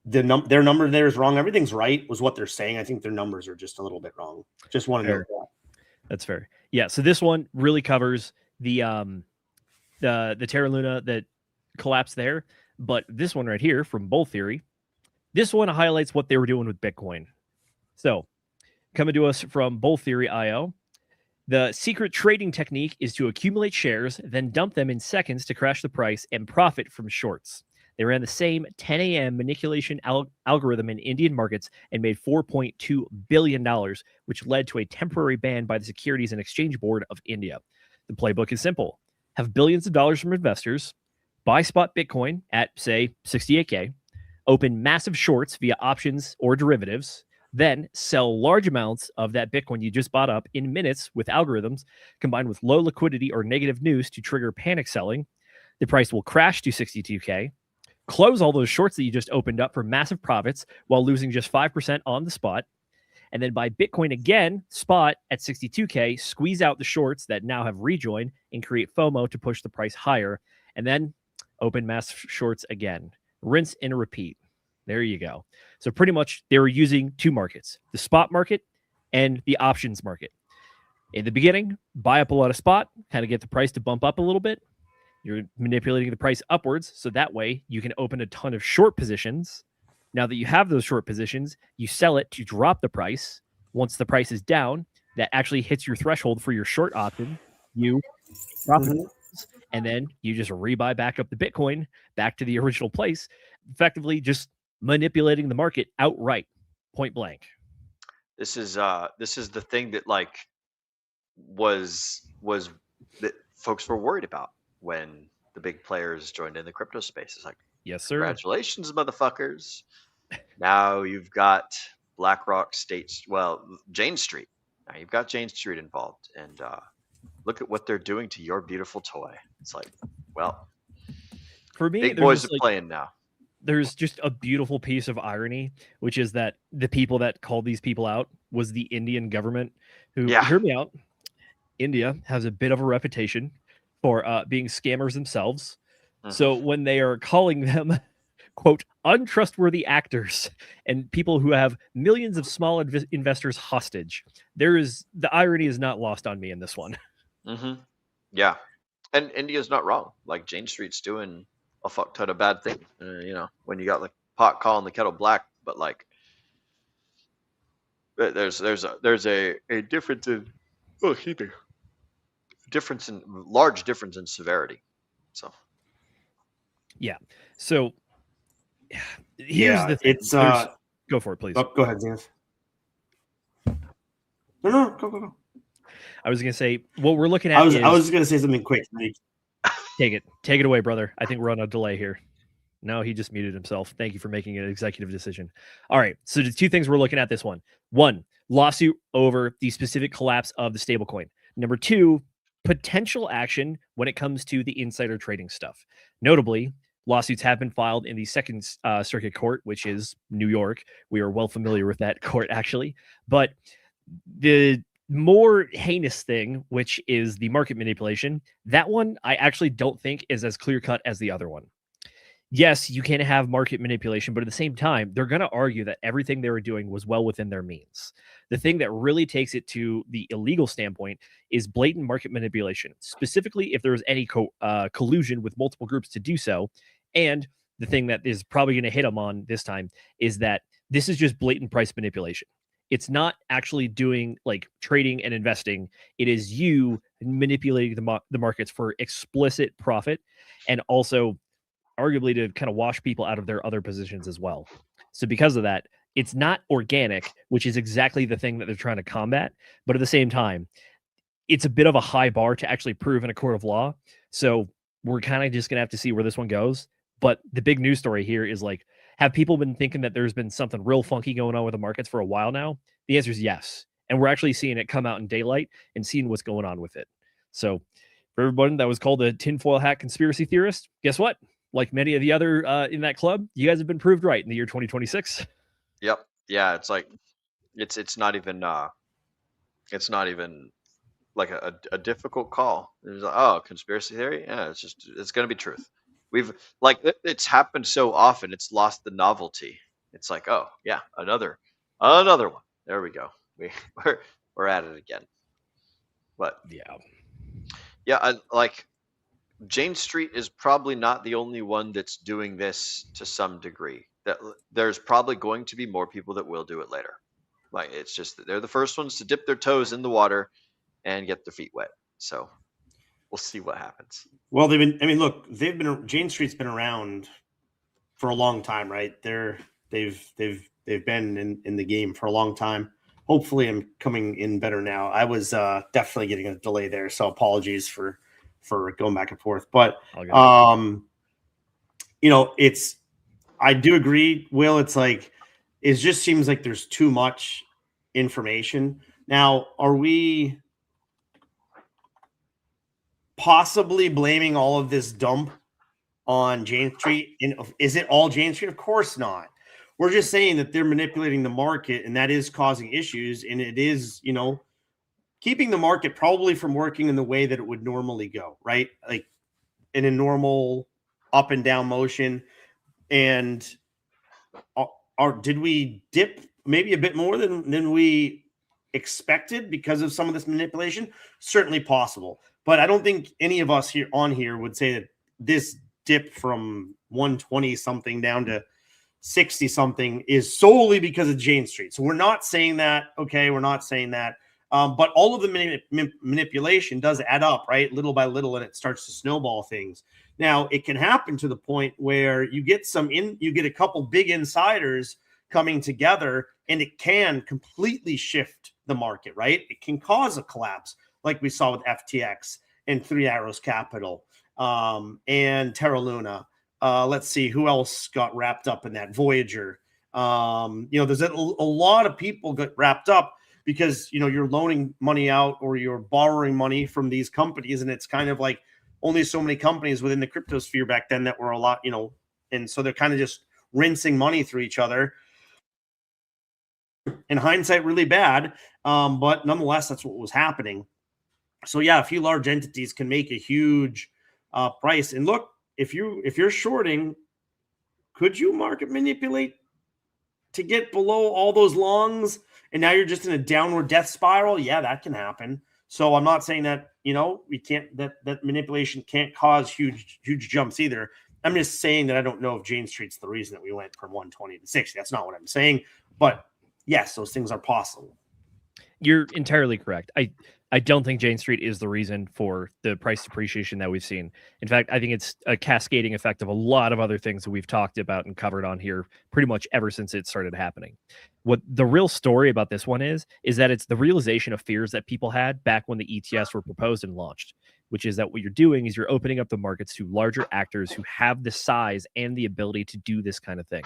their number there is wrong. Everything's right, was what they're saying. I think their numbers are just a little bit wrong. Just want to know that. That's fair. Yeah. So this one really covers the Terra Luna that collapsed there. But this one right here from Bull Theory, this one highlights what they were doing with Bitcoin. So coming to us from Bull Theory IO, the secret trading technique is to accumulate shares, then dump them in seconds to crash the price and profit from shorts. They ran the same 10 a.m. manipulation algorithm in Indian markets and made $4.2 billion, which led to a temporary ban by the Securities and Exchange Board of India. The playbook is simple. Have billions of dollars from investors, buy spot Bitcoin at, say, 68K, open massive shorts via options or derivatives, then sell large amounts of that Bitcoin you just bought up in minutes with algorithms, combined with low liquidity or negative news to trigger panic selling. The price will crash to 62K. Close all those shorts that you just opened up for massive profits while losing just 5% on the spot. And then buy Bitcoin again, spot at 62K, squeeze out the shorts that now have rejoined and create FOMO to push the price higher. And then open massive shorts again. Rinse and repeat. There you go. So pretty much they were using two markets, the spot market and the options market. In the beginning, buy up a lot of spot, kind of get the price to bump up a little bit. You're manipulating the price upwards, so that way you can open a ton of short positions. Now that you have those short positions, you sell it to drop the price. Once the price is down, that actually hits your threshold for your short option. You drop it, and then you just rebuy back up the Bitcoin back to the original place, effectively just manipulating the market outright, point blank. This is the thing that was that folks were worried about when the big players joined in the crypto space. It's like, yes, sir. Congratulations, motherfuckers. Now you've got BlackRock Jane Street. Now you've got Jane Street involved. And look at what they're doing to your beautiful toy. It's like, well, for me, big boys are playing now. There's just a beautiful piece of irony, which is that the people that called these people out was the Indian government who, hear me out, India has a bit of a reputation for being scammers themselves. So when they are calling them, quote, untrustworthy actors and people who have millions of small investors hostage, the irony is not lost on me in this one. Yeah. And India's not wrong. Like, Jane Street's doing a fuck ton of bad things. When you got like pot calling the kettle black, but like there's a difference in large difference in severity. So yeah. So here's the thing. It's go for it, please. Go ahead, Zenith. No, go. I was gonna say what we're looking at. I was gonna say something quick. Take it away, brother. I think we're on a delay here. No, he just muted himself. Thank you for making an executive decision. All right. So the two things we're looking at this one. One, lawsuit over the specific collapse of the stablecoin. Number two, potential action when it comes to the insider trading stuff. Notably, lawsuits have been filed in the Second Circuit Court, which is New York. We are well familiar with that court, actually. But the more heinous thing, which is the market manipulation, that one I actually don't think is as clear-cut as the other one. Yes, you can have market manipulation, but at the same time, they're going to argue that everything they were doing was well within their means. The thing that really takes it to the illegal standpoint is blatant market manipulation, specifically if there's any collusion with multiple groups to do so. And the thing that is probably going to hit them on this time is that this is just blatant price manipulation. It's not actually doing like trading and investing. It is you manipulating the markets for explicit profit, and also arguably to kind of wash people out of their other positions as well. So because of that, it's not organic, which is exactly the thing that they're trying to combat. But at the same time, it's a bit of a high bar to actually prove in a court of law. So we're kind of just going to have to see where this one goes. But the big news story here is like, have people been thinking that there's been something real funky going on with the markets for a while now? The answer is yes. And we're actually seeing it come out in daylight and seeing what's going on with it. So for everyone that was called a tinfoil hat conspiracy theorist, guess what? Like many of the other in that club, you guys have been proved right in the year 2026. Yep. Yeah. It's like, it's not even like a difficult call. It's like, conspiracy theory. Yeah. It's going to be truth. It's happened so often. It's lost the novelty. It's like, oh yeah, another one. There we go. We're at it again. But yeah. Jane Street is probably not the only one that's doing this to some degree. That there's probably going to be more people that will do it later. Like, it's just that they're the first ones to dip their toes in the water and get their feet wet. So we'll see what happens. Well, Jane Street's been around for a long time, right? They've been in the game for a long time. Hopefully I'm coming in better now. I was definitely getting a delay there, so apologies for going back and forth. But I do agree, Will. It's like, it just seems like there's too much information. Now, are we possibly blaming all of this dump on Jane Street? And is it all Jane Street? Of course not. We're just saying that they're manipulating the market, and that is causing issues, and it is, keeping the market probably from working in the way that it would normally go, right? Like in a normal up and down motion. And did we dip maybe a bit more than we expected because of some of this manipulation? Certainly possible. But I don't think any of us here would say that this dip from 120 something down to 60 something is solely because of Jane Street. So we're not saying that. Okay, we're not saying that. But all of the manipulation does add up, right? Little by little, and it starts to snowball things. Now, it can happen to the point where you get a couple big insiders coming together, and it can completely shift the market, right? It can cause a collapse, like we saw with FTX and Three Arrows Capital and Terra Luna. Let's see who else got wrapped up in that. Voyager. There's a lot of people got wrapped up, because you're loaning money out or you're borrowing money from these companies, and it's kind of like only so many companies within the crypto sphere back then that were a lot, and so they're kind of just rinsing money through each other. In hindsight, really bad, but nonetheless, that's what was happening. So yeah, a few large entities can make a huge price. And look, if you're shorting, could you market manipulate to get below all those longs, and now you're just in a downward death spiral? Yeah, that can happen. So I'm not saying that, we can't, that manipulation can't cause huge jumps either. I'm just saying that I don't know if Jane Street's the reason that we went from 120 to 60. That's not what I'm saying. But yes, those things are possible. You're entirely correct. I don't think Jane Street is the reason for the price depreciation that we've seen. In fact, I think it's a cascading effect of a lot of other things that we've talked about and covered on here pretty much ever since it started happening. What the real story about this one is that it's the realization of fears that people had back when the ETFs were proposed and launched, which is that what you're doing is you're opening up the markets to larger actors who have the size and the ability to do this kind of thing.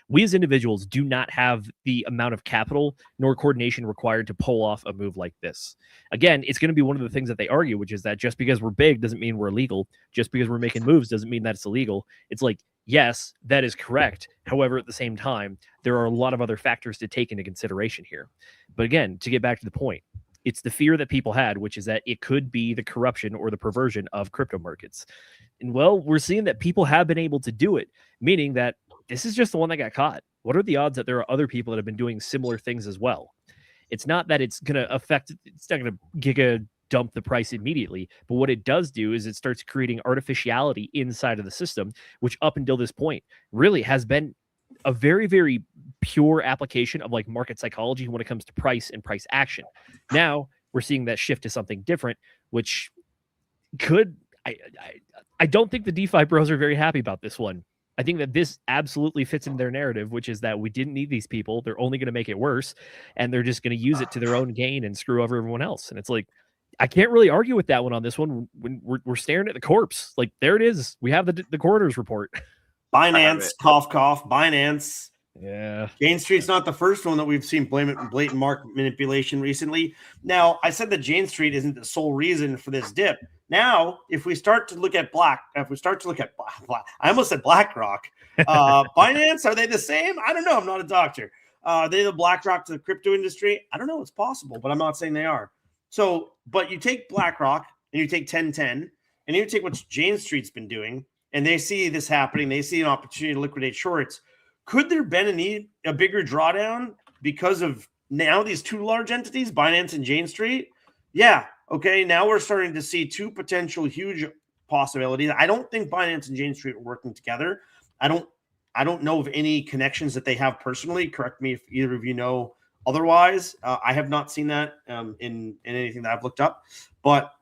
We as individuals do not have the amount of capital nor coordination required to pull off a move like this. Again, it's going to be one of the things that they argue, which is that just because we're big doesn't mean we're illegal. Just because we're making moves doesn't mean that it's illegal. It's like, yes, that is correct. However, at the same time, there are a lot of other factors to take into consideration here. But again, to get back to the point, it's the fear that people had, which is that it could be the corruption or the perversion of crypto markets. And well, we're seeing that people have been able to do it, meaning that this is just the one that got caught. What are the odds that there are other people that have been doing similar things as well? It's not that it's going to affect, it's not going to giga dump the price immediately, but what it does do is it starts creating artificiality inside of the system, which up until this point really has been a very, very pure application of like market psychology when it comes to price and price action. Now we're seeing that shift to something different, which could, I don't think the DeFi bros are very happy about this one. I think that this absolutely fits in their narrative, which is that we didn't need these people. They're only going to make it worse, and they're just going to use it to their own gain and screw over everyone else. And it's like, I can't really argue with that one on this one when we're staring at the corpse. Like, there it is. We have the coroner's report. Binance, cough, cough, Binance. Yeah. Jane Street's not the first one that we've seen blatant market manipulation recently. Now, I said that Jane Street isn't the sole reason for this dip. Now, if we start to look at I almost said BlackRock. Binance, are they the same? I don't know. I'm not a doctor. Are they the BlackRock to the crypto industry? I don't know. It's possible, but I'm not saying they are. So, but you take BlackRock and you take 1010 and you take what Jane Street's been doing, and they see this happening. They see an opportunity to liquidate shorts. Could there been a bigger drawdown because of now these two large entities, Binance and Jane Street? Yeah. Okay. Now we're starting to see two potential huge possibilities. I don't think Binance and Jane Street are working together. I don't know of any connections that they have personally. Correct me if either of you know otherwise. I have not seen that in anything that I've looked up, but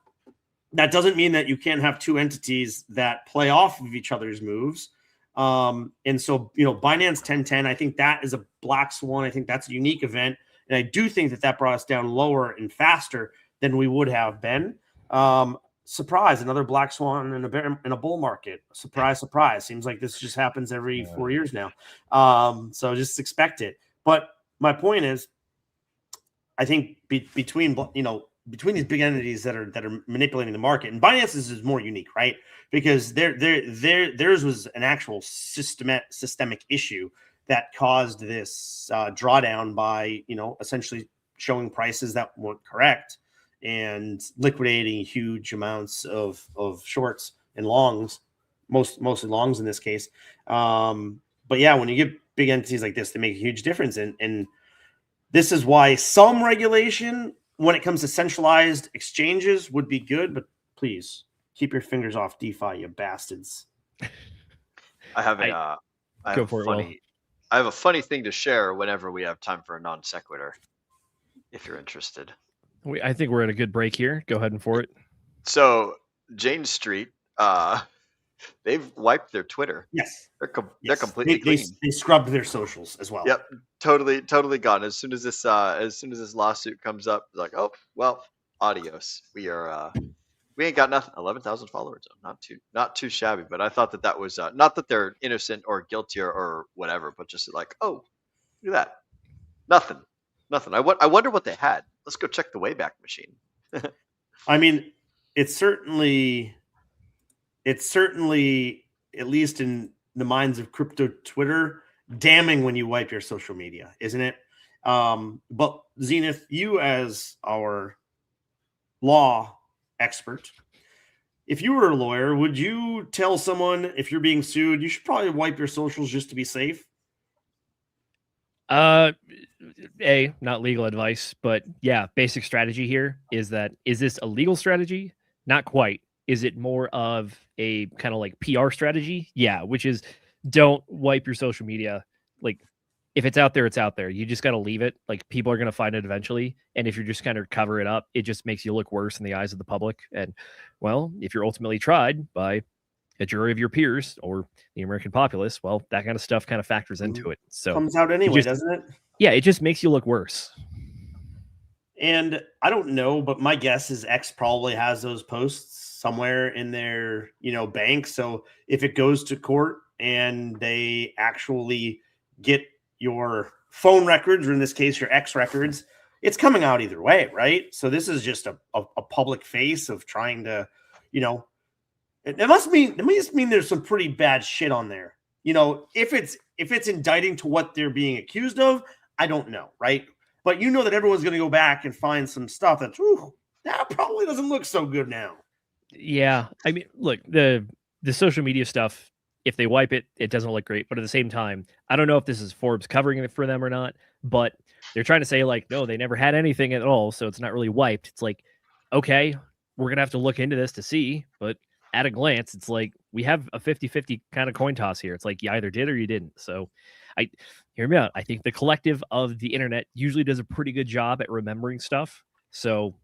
that doesn't mean that you can't have two entities that play off of each other's moves. And so, Binance 1010, I think that is a black swan. I think that's a unique event. And I do think that brought us down lower and faster than we would have been. Surprise, another black swan in a bull market. Surprise, surprise. Seems like this just happens every 4 years now. So just expect it. But my point is, I think between these big entities that are manipulating the market, and Binance's is more unique, right? Because theirs was an actual systemic issue that caused this drawdown by essentially showing prices that weren't correct and liquidating huge amounts of shorts and longs, mostly longs in this case. But yeah, when you get big entities like this, they make a huge difference, and this is why some regulation when it comes to centralized exchanges would be good, but please keep your fingers off DeFi, you bastards. I have a funny thing to share whenever we have time for a non sequitur, if you're interested. I think we're at a good break here. Go ahead and for it. So Jane Street, they've wiped their Twitter. Yes. They're completely clean. They scrubbed their socials as well. Yep. Totally gone. As soon as this lawsuit comes up, like, oh well, adios. We ain't got nothing. 11,000 followers. Not too shabby. But I thought that was not that they're innocent or guilty or whatever, but just like, oh, look at that. Nothing. I wonder what they had. Let's go check the Wayback Machine. I mean, it's certainly, at least in the minds of crypto Twitter, damning when you wipe your social media, isn't it? But Zenith, you as our law expert. If you were a lawyer, would you tell someone if you're being sued, you should probably wipe your socials just to be safe? Not legal advice, but yeah, basic strategy here is this a legal strategy? Not quite. Is it more of a kind of like PR strategy? Yeah, which is don't wipe your social media. Like if it's out there, it's out there. You just got to leave it. Like people are going to find it eventually. And if you're just kind of cover it up, it just makes you look worse in the eyes of the public. And well, if you're ultimately tried by a jury of your peers or the American populace, well, that kind of stuff kind of factors into it. So Comes out anyway, doesn't it? Yeah, it just makes you look worse. And I don't know, but my guess is X probably has those posts somewhere in their, bank. So if it goes to court and they actually get your phone records, or in this case, your X records, it's coming out either way, right? So this is just a public face of trying to, it must mean there's some pretty bad shit on there. If it's indicting to what they're being accused of, I don't know, right? But that everyone's going to go back and find some stuff that probably doesn't look so good now. Yeah, I mean, look, the social media stuff, if they wipe it, it doesn't look great. But at the same time, I don't know if this is Forbes covering it for them or not, but they're trying to say like, no, they never had anything at all, so it's not really wiped. It's like, okay, we're going to have to look into this to see, but at a glance, it's like we have a 50-50 kind of coin toss here. It's like you either did or you didn't. So hear me out. I think the collective of the internet usually does a pretty good job at remembering stuff. So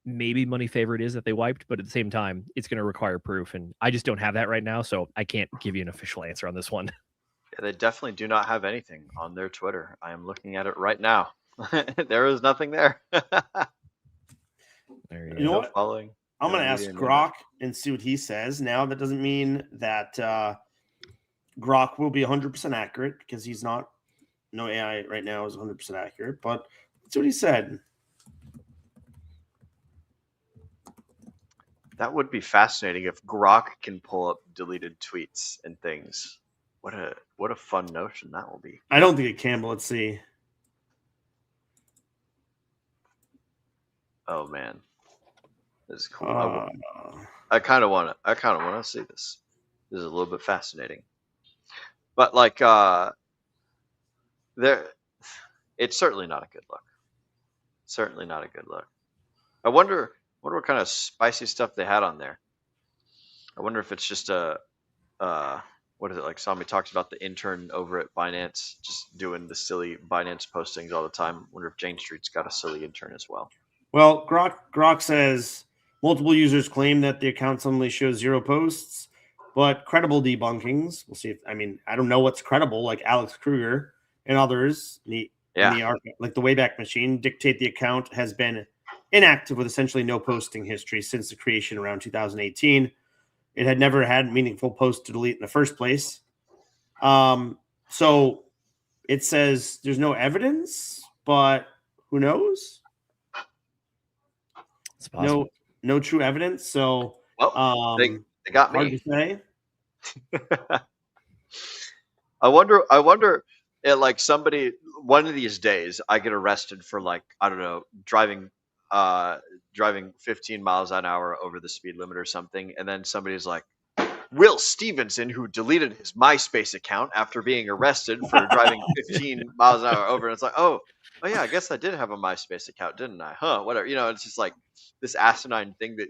maybe money favor it is that they wiped, but at the same time, it's going to require proof. And I just don't have that right now. So I can't give you an official answer on this one. Yeah, they definitely do not have anything on their Twitter. I am looking at it right now. There is nothing there. There you know what? Following. I'm going to ask Grok and see what he says. Now, that doesn't mean that Grok will be 100% accurate, because he's not. No AI right now is 100% accurate, but that's what he said. That would be fascinating if Grok can pull up deleted tweets and things. What a fun notion that will be. I don't think it can, but let's see. Oh man, this is cool. I kind of want to see this. This is a little bit fascinating. But like, it's certainly not a good look. Certainly not a good look. I wonder what kind of spicy stuff they had on there. I wonder if it's just what is it, like Sami talks about the intern over at Binance just doing the silly Binance postings all the time. I wonder if Jane Street's got a silly intern as well. Well, Grok says multiple users claim that the account suddenly shows 0 posts, but credible debunkings. We'll see if, I don't know what's credible, like Alex Kruger and others in the like the Wayback Machine dictate the account has been inactive with essentially no posting history since the creation around 2018. It had never had meaningful posts to delete in the first place. So it says there's no evidence, but who knows? It's possible. No true evidence. So they got me. Hard to say. I wonder if, like, somebody one of these days I get arrested for, like, I don't know, driving 15 miles an hour over the speed limit or something, and then somebody's like, Will Stevenson, who deleted his MySpace account after being arrested for driving 15 miles an hour over, and it's like, oh yeah, I guess I did have a MySpace account, didn't I? Whatever. It's just like this asinine thing that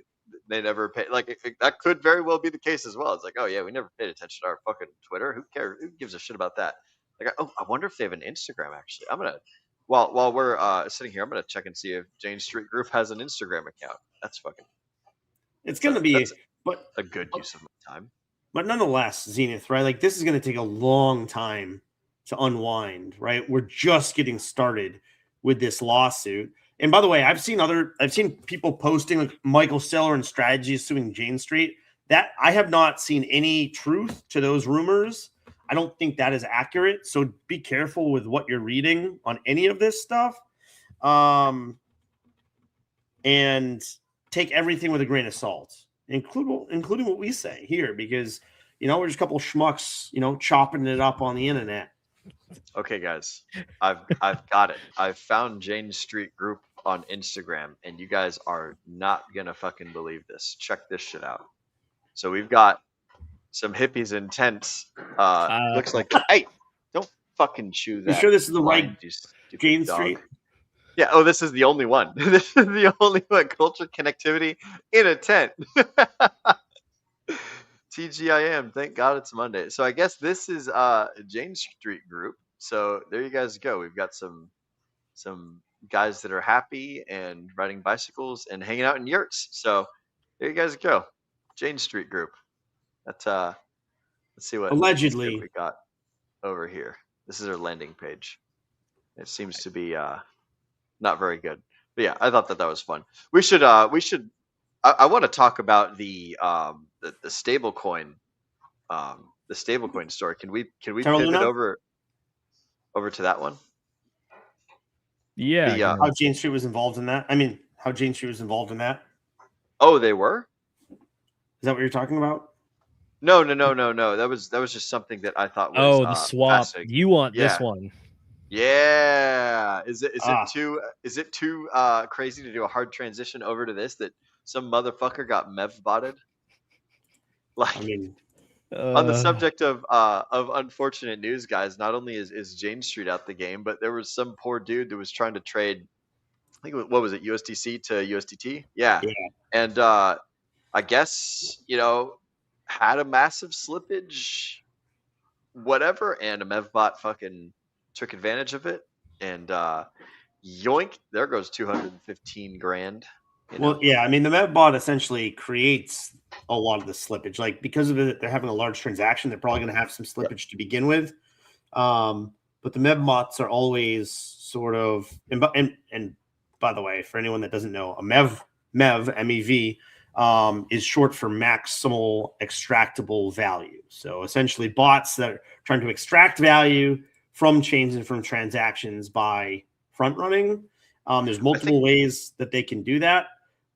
they never paid. Like, that could very well be the case as well. It's like, oh yeah, we never paid attention to our fucking Twitter. Who cares? Who gives a shit about that? Like, I wonder if they have an Instagram, actually. I'm gonna, while we're sitting here, I'm gonna check and see if Jane Street Group has an Instagram account. That's fucking. It's gonna be, but a good use of my time. But nonetheless, Zenith, right? Like, this is going to take a long time to unwind, right? We're just getting started with this lawsuit. And by the way, I've seen people posting, like Michael Seller and Strategies suing Jane Street. That I have not seen any truth to those rumors. I don't think that is accurate. So be careful with what you're reading on any of this stuff. And take everything with a grain of salt, including what we say here, because we're just a couple of schmucks, chopping it up on the internet. Okay, guys, I've got it. I've found Jane Street Group on Instagram, and you guys are not gonna fucking believe this. Check this shit out. So we've got some hippies in tents. Looks like, hey, don't fucking chew that. You sure this is the line, right you stupid Jane dog. Street? Yeah. Oh, this is the only one. This is the only one. Culture connectivity in a tent. TGIM. Thank God it's Monday. So I guess this is Jane Street group. So there you guys go. We've got some guys that are happy and riding bicycles and hanging out in yurts. So there you guys go. Jane Street group. That's let's see what Allegedly we got over here. This is our landing page. It seems to be not very good. But yeah, I thought that was fun. We should I want to talk about the stablecoin story. Can we Terra pivot Luna? over to that one? Yeah. How Jane Street was involved in that? I mean, how Jane Street was involved in that? Oh, they were? Is that what you're talking about? No. That was just something that I thought was the swap. You want this one? Yeah. Is it too crazy to do a hard transition over to this that some motherfucker got mev-botted? Like, I mean, on the subject of unfortunate news, guys, not only is Jane Street out the game, but there was some poor dude that was trying to trade, I think, what was it, USDC to USDT? Yeah. And I guess, had a massive slippage, whatever, and a mevbot fucking took advantage of it, and yoink, there goes 215 grand. Well, yeah, I mean, the mevbot essentially creates a lot of the slippage. Like, because of it, they're having a large transaction, they're probably going to have some slippage to begin with. But the mevbots are always sort of, and by the way, for anyone that doesn't know, a MEV, MEV, is short for maximal extractable value. So essentially bots that are trying to extract value from chains and from transactions by front running. There's multiple ways that they can do that,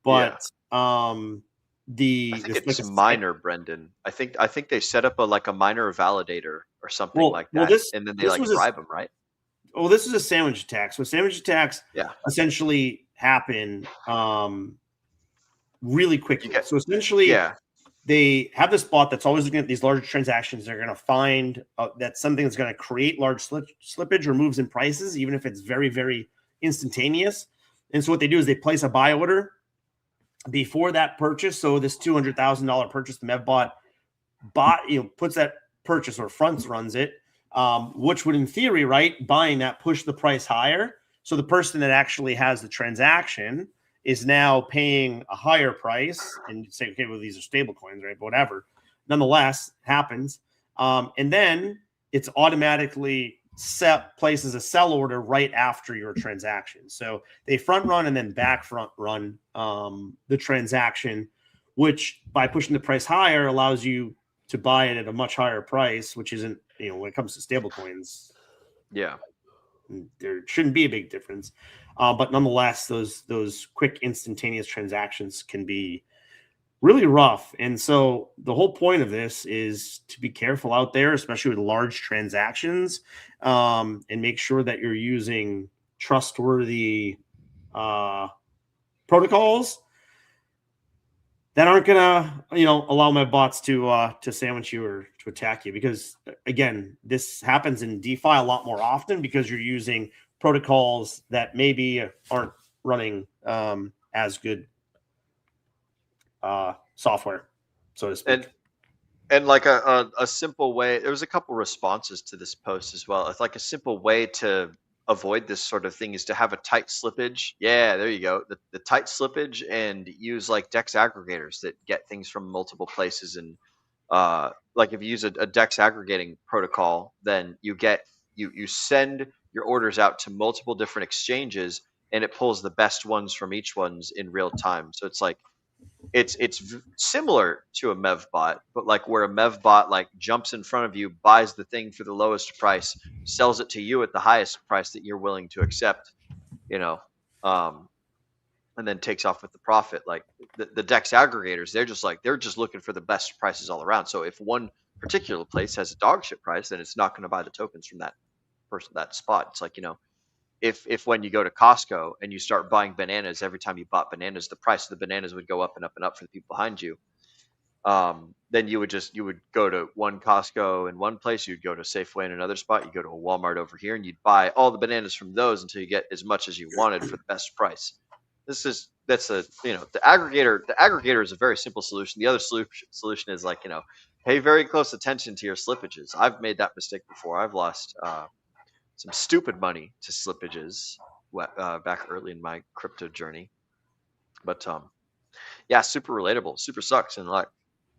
but I think it's minor, Brendan. I think they set up a minor validator or something like that, and then they bribe them, right? Well, this is a sandwich attack. So sandwich attacks essentially happen really quickly. So essentially, they have this bot that's always looking at these large transactions. They're going to find that something that's going to create large slippage or moves in prices, even if it's very, very instantaneous. And so what they do is they place a buy order before that purchase. So this $200,000 purchase, the mevbot puts that purchase or fronts runs it, which would in theory, right, buying that push the price higher. So the person that actually has the transaction is now paying a higher price, and you say, okay, well, these are stable coins, right? But whatever. Nonetheless, happens. And then it's automatically places a sell order right after your transaction. So they front run and then back front run the transaction, which by pushing the price higher allows you to buy it at a much higher price, which isn't, when it comes to stable coins. Yeah. There shouldn't be a big difference. But nonetheless, those quick instantaneous transactions can be really rough. And so the whole point of this is to be careful out there, especially with large transactions, and make sure that you're using trustworthy protocols that aren't gonna, allow my bots to sandwich you or to attack you. Because again, this happens in DeFi a lot more often because you're using protocols that maybe aren't running as good software, so to speak. And like a simple way, there was a couple responses to this post as well. It's like a simple way to avoid this sort of thing is to have a tight slippage. Yeah, there you go. The tight slippage, and use like DEX aggregators that get things from multiple places. And like if you use a DEX aggregating protocol, then you send your orders out to multiple different exchanges, and it pulls the best ones from each one's in real time. So it's like it's similar to a mevbot, but like where a mevbot like jumps in front of you, buys the thing for the lowest price, sells it to you at the highest price that you're willing to accept, and then takes off with the profit. Like the DEX aggregators, they're just looking for the best prices all around. So if one particular place has a dog shit price, then it's not going to buy the tokens from that person, that spot. It's like, if when you go to Costco and you start buying bananas, every time you bought bananas, the price of the bananas would go up and up and up for the people behind you. Then you would go to one Costco in one place, you'd go to Safeway in another spot, you go to a Walmart over here, and you'd buy all the bananas from those until you get as much as you wanted for the best price. That's a the aggregator is a very simple solution. The other solution is like pay very close attention to your slippages. I've made that mistake before. I've lost some stupid money to slippages back early in my crypto journey. But yeah, super relatable, super sucks, and like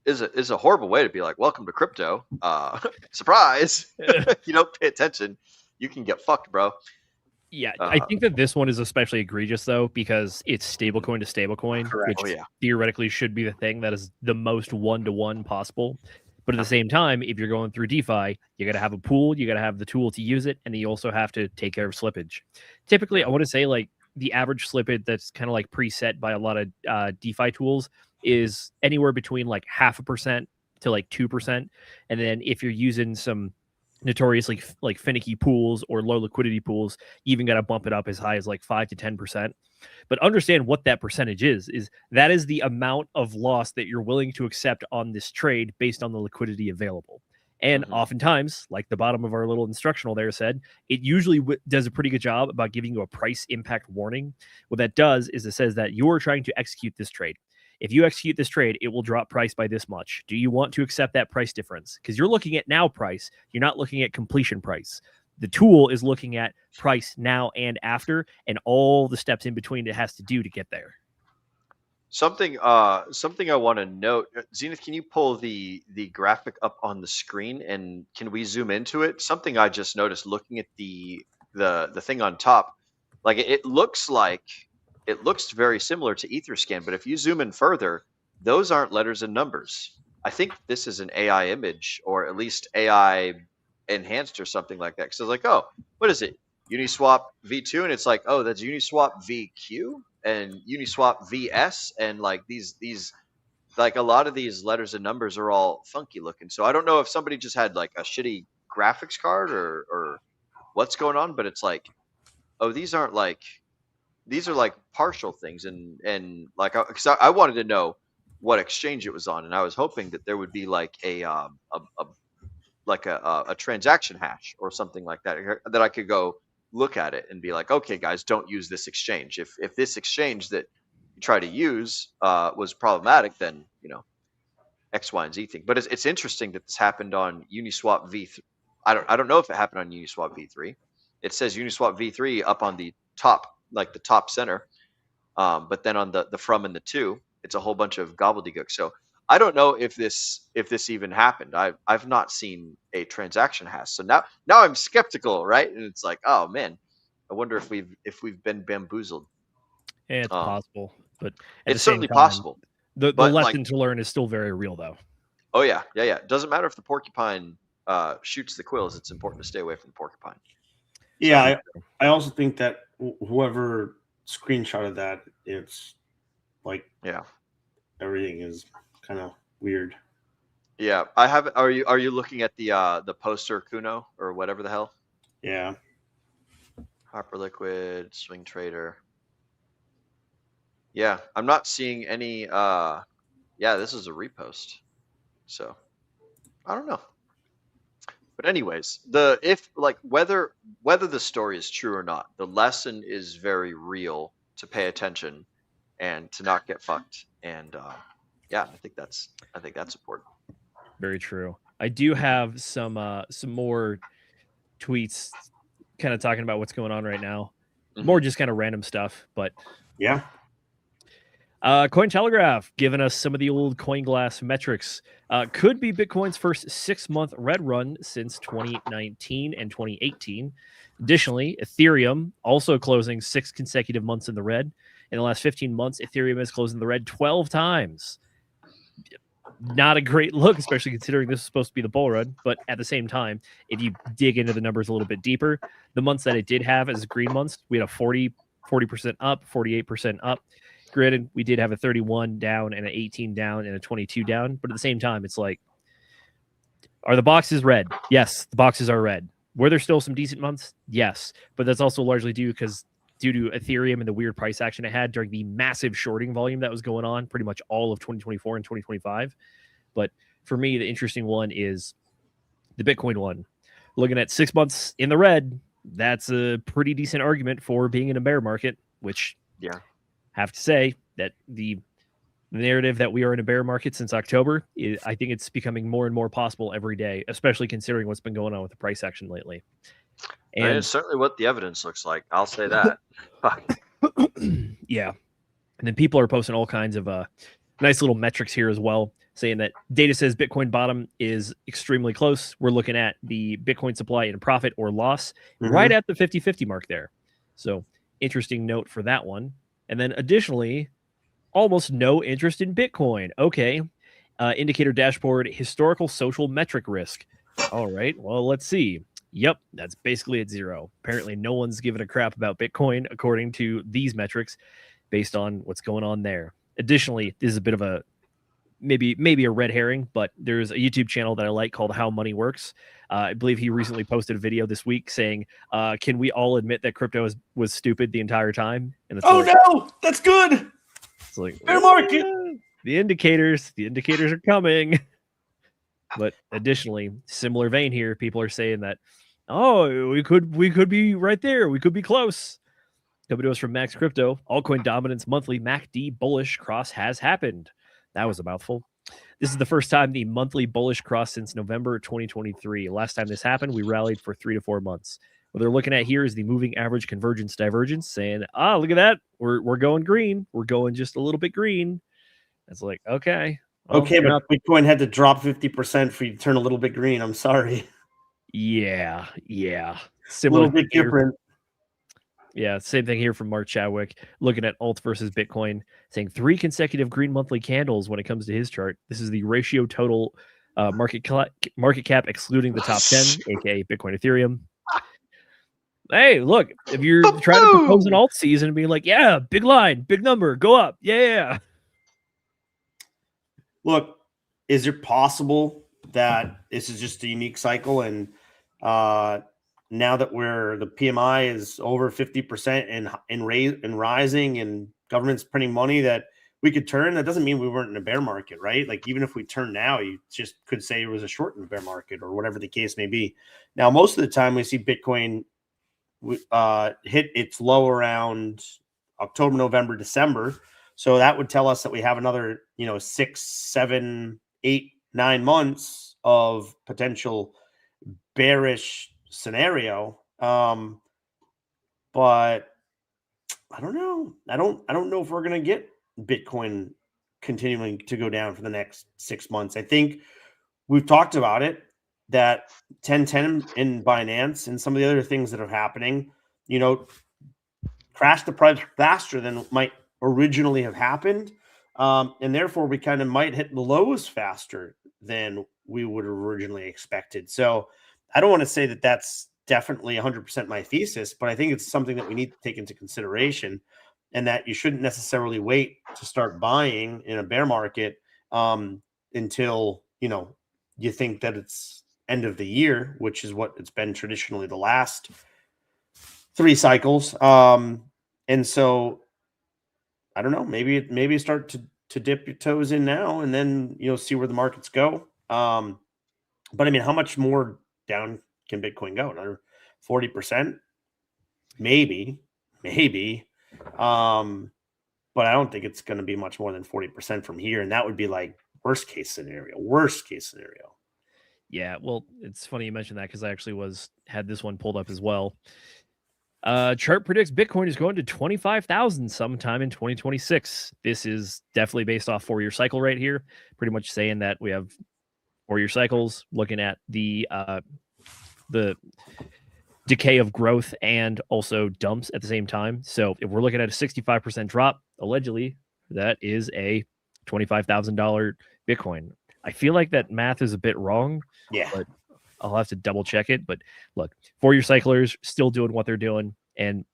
is a horrible way to be like, welcome to crypto. Surprise. You don't pay attention, you can get fucked, bro. Yeah, I think that this one is especially egregious though, because it's stablecoin to stablecoin, which theoretically should be the thing that is the most one-to-one possible. But at the same time, if you're going through DeFi, you got to have a pool, you got to have the tool to use it, and then you also have to take care of slippage. Typically, I want to say like the average slippage that's kind of like preset by a lot of DeFi tools is anywhere between like 0.5% to like 2%. And then if you're using some notoriously like finicky pools or low liquidity pools, you even got to bump it up as high as like 5 to 10%. But understand what that percentage is that is the amount of loss that you're willing to accept on this trade based on the liquidity available. And oftentimes, like the bottom of our little instructional there said, it usually does a pretty good job about giving you a price impact warning. What that does is it says that you're trying to execute this trade. If you execute this trade, it will drop price by this much. Do you want to accept that price difference? Because you're looking at now price. You're not looking at completion price. The tool is looking at price now and after, and all the steps in between it has to do to get there. Something I want to note, Zenith, can you pull the graphic up on the screen, and can we zoom into it? Something I just noticed looking at the thing on top, like it looks very similar to Etherscan, but if you zoom in further, those aren't letters and numbers. I think this is an AI image, or at least AI enhanced or something like that. So it's like, oh, what is it? Uniswap V2, and it's like, oh, that's Uniswap VQ and Uniswap VS, and like these like a lot of these letters and numbers are all funky looking. So I don't know if somebody just had like a shitty graphics card or what's going on, but it's like, oh, these are like partial things, and like because I wanted to know what exchange it was on, and I was hoping that there would be like a transaction hash or something like that I could go look at it and be like, okay, guys, don't use this exchange. If this exchange that you try to use was problematic, then X, Y, and Z thing. But it's interesting that this happened on Uniswap V3. I don't know if it happened on Uniswap V3. It says Uniswap V3 up on the top, like the top center, but then on the from and the to, it's a whole bunch of gobbledygook. So I don't know if this even happened. I've not seen a transaction hash. So now I'm skeptical, right? And it's like, oh man, I wonder if we've been bamboozled. Yeah, it's possible, but it's certainly possible. The lesson to learn is still very real, though. Oh yeah. It doesn't matter if the porcupine shoots the quills. It's important to stay away from the porcupine. Yeah, I also think that whoever screenshotted that, it's like everything is kind of weird. Yeah, I have. Are you looking at the poster Kuno or whatever the hell? Yeah. Hyperliquid, swing trader. Yeah, I'm not seeing any. Yeah, this is a repost. So I don't know. But anyways, whether the story is true or not, the lesson is very real to pay attention and to not get fucked. And yeah, I think that's important. Very true. I do have some more tweets kind of talking about what's going on right now. More just kind of random stuff, but yeah. Cointelegraph giving us some of the old CoinGlass metrics. Could be Bitcoin's first 6-month red run since 2019 and 2018. Additionally, Ethereum also closing 6 consecutive months in the red. In the last 15 months, Ethereum has closed in the red 12 times. Not a great look, especially considering this is supposed to be the bull run. But at the same time, if you dig into the numbers a little bit deeper, the months that it did have as green months, we had a 40% up, 48% up. Granted, we did have a 31 down and an 18 down and a 22 down. But at the same time, it's like, are the boxes red? Yes, the boxes are red. Were there still some decent months? Yes, but that's also largely due to Ethereum and the weird price action it had during the massive shorting volume that was going on pretty much all of 2024 and 2025. But for me, the interesting one is the Bitcoin one. Looking at 6 months in the red, that's a pretty decent argument for being in a bear market, which have to say that the narrative that we are in a bear market since October, I think it's becoming more and more possible every day, especially considering what's been going on with the price action lately. And it's certainly what the evidence looks like. I'll say that. Yeah. And then people are posting all kinds of nice little metrics here as well, saying that data says Bitcoin bottom is extremely close. We're looking at the Bitcoin supply in profit or loss right at the 50-50 mark there. So interesting note for that one. And then additionally, almost no interest in Bitcoin. Okay. Indicator dashboard, historical social metric risk. All right. Well, let's see. Yep, that's basically at 0. Apparently, no one's giving a crap about Bitcoin according to these metrics based on what's going on there. Additionally, this is a bit of a maybe a red herring, but there's a YouTube channel that I like called How Money Works. I believe he recently posted a video this week saying, can we all admit that crypto was stupid the entire time? And it's no, that's good. It's like bear market. The indicators are coming. But additionally, similar vein here, people are saying that, we could be right there. We could be close. Coming to us from Max Crypto, altcoin dominance monthly MACD bullish cross has happened. That was a mouthful. This is the first time the monthly bullish cross since November 2023. Last time this happened, we rallied for 3 to 4 months. What they're looking at here is the moving average convergence divergence, saying, look at that. We're going green. We're going just a little bit green. It's like, okay. Okay, but Bitcoin had to drop 50% for you to turn a little bit green. I'm sorry. Yeah. Similar, a little bit different. Yeah, same thing here from Mark Chadwick, looking at alt versus Bitcoin, saying 3 consecutive green monthly candles when it comes to his chart. This is the ratio total market cap excluding the top 10, aka Bitcoin, Ethereum. Hey, look, if you're trying to propose an alt season and being like, yeah, big line, big number, go up. Yeah. Look, is it possible that this is just a unique cycle and now that the PMI is over 50% and rising and government's printing money that we could turn? That doesn't mean we weren't in a bear market, right? Like even if we turn now, you just could say it was a short in the bear market or whatever the case may be. Now, most of the time we see Bitcoin hit its low around October, November, December. So that would tell us that we have another, 6, 7, 8, 9 months of potential bearish scenario. But I don't know. I don't know if we're going to get Bitcoin continuing to go down for the next 6 months. I think we've talked about it, that 1010 in Binance and some of the other things that are happening, crash the price faster than might originally have happened. And therefore we kind of might hit the lows faster than we would have originally expected. So I don't want to say that that's definitely 100% my thesis, but I think it's something that we need to take into consideration, and that you shouldn't necessarily wait to start buying in a bear market until, you think that it's end of the year, which is what it's been traditionally the last 3 cycles. And so I don't know, maybe start to dip your toes in now and then, see where the markets go. But I mean, how much more down can Bitcoin go? Another 40%? Maybe. But I don't think it's going to be much more than 40% from here. And that would be like worst case scenario. Yeah, well, it's funny you mentioned that because I actually had this one pulled up as well. Chart predicts Bitcoin is going to 25,000 sometime in 2026. This is definitely based off 4-year cycle right here. Pretty much saying that we have 4-year cycles, looking at the decay of growth and also dumps at the same time. So if we're looking at a 65% drop, allegedly, that is a $25,000 Bitcoin. I feel like that math is a bit wrong. Yeah. But I'll have to double check it. But look, 4-year cyclers still doing what they're doing. And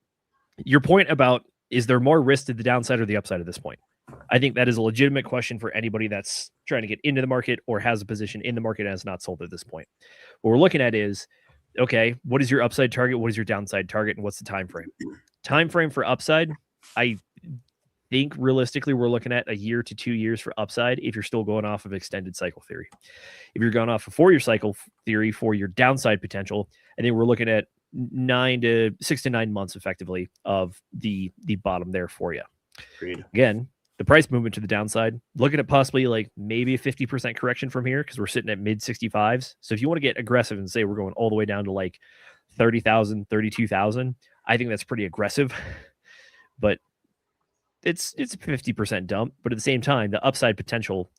your point about, is there more risk to the downside or the upside at this point? I think that is a legitimate question for anybody that's trying to get into the market or has a position in the market and has not sold at this point. What we're looking at is okay, what is your upside target? What is your downside target? And what's the time frame? Time frame for upside, I think realistically we're looking at a year to 2 years for upside if you're still going off of extended cycle theory. If you're going off of 4-year cycle theory for your downside potential, I think we're looking at 6 to 9 months effectively of the bottom there for you. Agreed. Again, the price movement to the downside, looking at possibly like maybe a 50% correction from here because we're sitting at mid 65s. So if you want to get aggressive and say we're going all the way down to like 30,000, 32,000, I think that's pretty aggressive. But it's a 50% dump. But at the same time, the upside potential,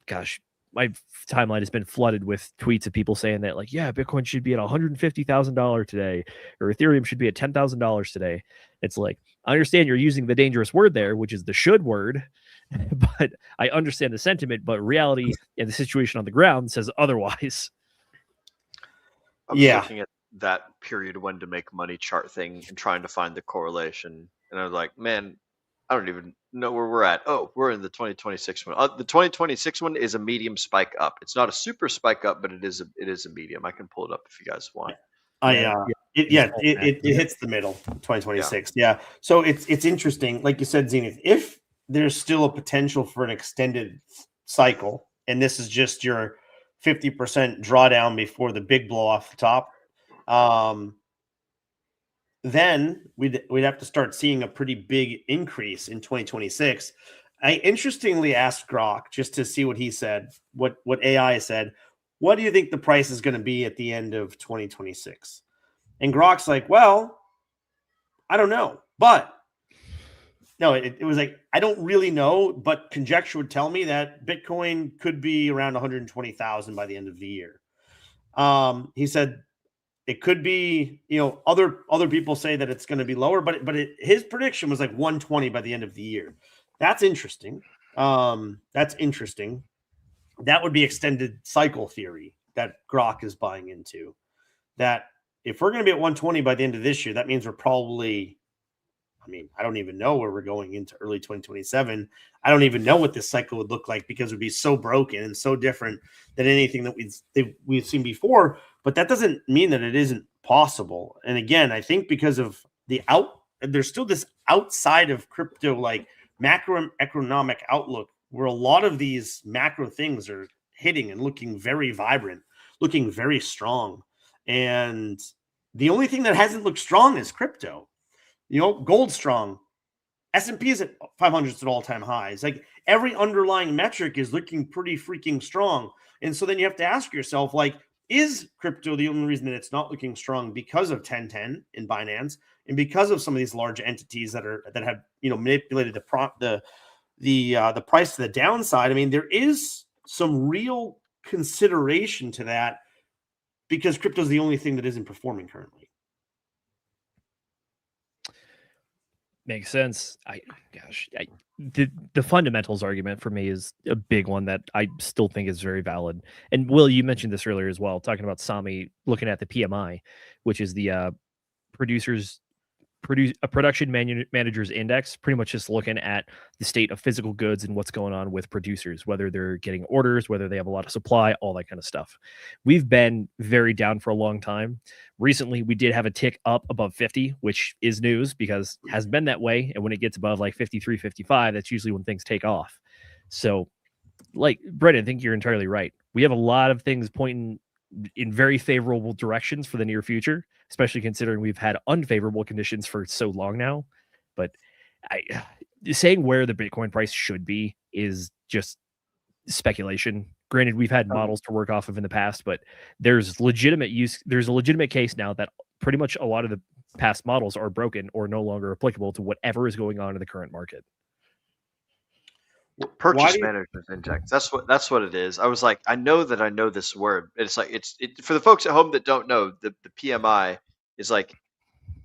gosh, my timeline has been flooded with tweets of people saying that, like, yeah, Bitcoin should be at $150,000 today, or Ethereum should be at $10,000 today. It's like, I understand you're using the dangerous word there, which is the should word, but I understand the sentiment, but reality and the situation on the ground says otherwise. I was looking at that period when to make money chart thing and trying to find the correlation. And I was like, man, I don't even know where we're at. Oh, we're in the 2026 one. The 2026 one is a medium spike up. It's not a super spike up, but it is a medium. I can pull it up if you guys want. It hits the middle, 2026. Yeah. So it's interesting. Like you said, Zenith, if there's still a potential for an extended cycle, and this is just your 50% drawdown before the big blow off the top, then we'd have to start seeing a pretty big increase in 2026. I interestingly asked Grok just to see what he said, what AI said. What do you think the price is going to be at the end of 2026? And Grok's like, well, I don't know. But no, it was like, I don't really know, but conjecture would tell me that Bitcoin could be around 120,000 by the end of the year. He said it could be, other people say that it's going to be lower, but his prediction was like 120 by the end of the year. That's interesting. That would be extended cycle theory that Grok is buying into. That if we're going to be at 120 by the end of this year, that means we're probably, I don't even know where we're going into early 2027. I don't even know what this cycle would look like because it would be so broken and so different than anything that we've seen before. But that doesn't mean that it isn't possible. And again, I think because of there's still this outside of crypto, like macroeconomic outlook, where a lot of these macro things are hitting and looking very vibrant, looking very strong. And the only thing that hasn't looked strong is crypto. Gold strong. S&P is at 500s at all-time highs. Like every underlying metric is looking pretty freaking strong. And so then you have to ask yourself, like, is crypto the only reason that it's not looking strong because of 1010 in Binance and because of some of these large entities that have manipulated the price to the downside? There is some real consideration to that because crypto is the only thing that isn't performing currently. Makes sense. The fundamentals argument for me is a big one that I still think is very valid. And Will, you mentioned this earlier as well, talking about Sami looking at the PMI, which is the production managers index, pretty much just looking at the state of physical goods and what's going on with producers, whether they're getting orders, whether they have a lot of supply, all that kind of stuff. We've been very down for a long time. Recently, we did have a tick up above 50, which is news because it hasn't been that way. And when it gets above like 53, 55, that's usually when things take off. So, like, Brendan, I think you're entirely right. We have a lot of things pointing in very favorable directions for the near future, especially considering we've had unfavorable conditions for so long now. But saying where the Bitcoin price should be is just speculation. Granted, we've had models to work off of in the past, but there's a legitimate case now that pretty much a lot of the past models are broken or no longer applicable to whatever is going on in the current market. Purchase management index. That's what it is. I was like, I know this word. It's like it's for the folks at home that don't know, the PMI is like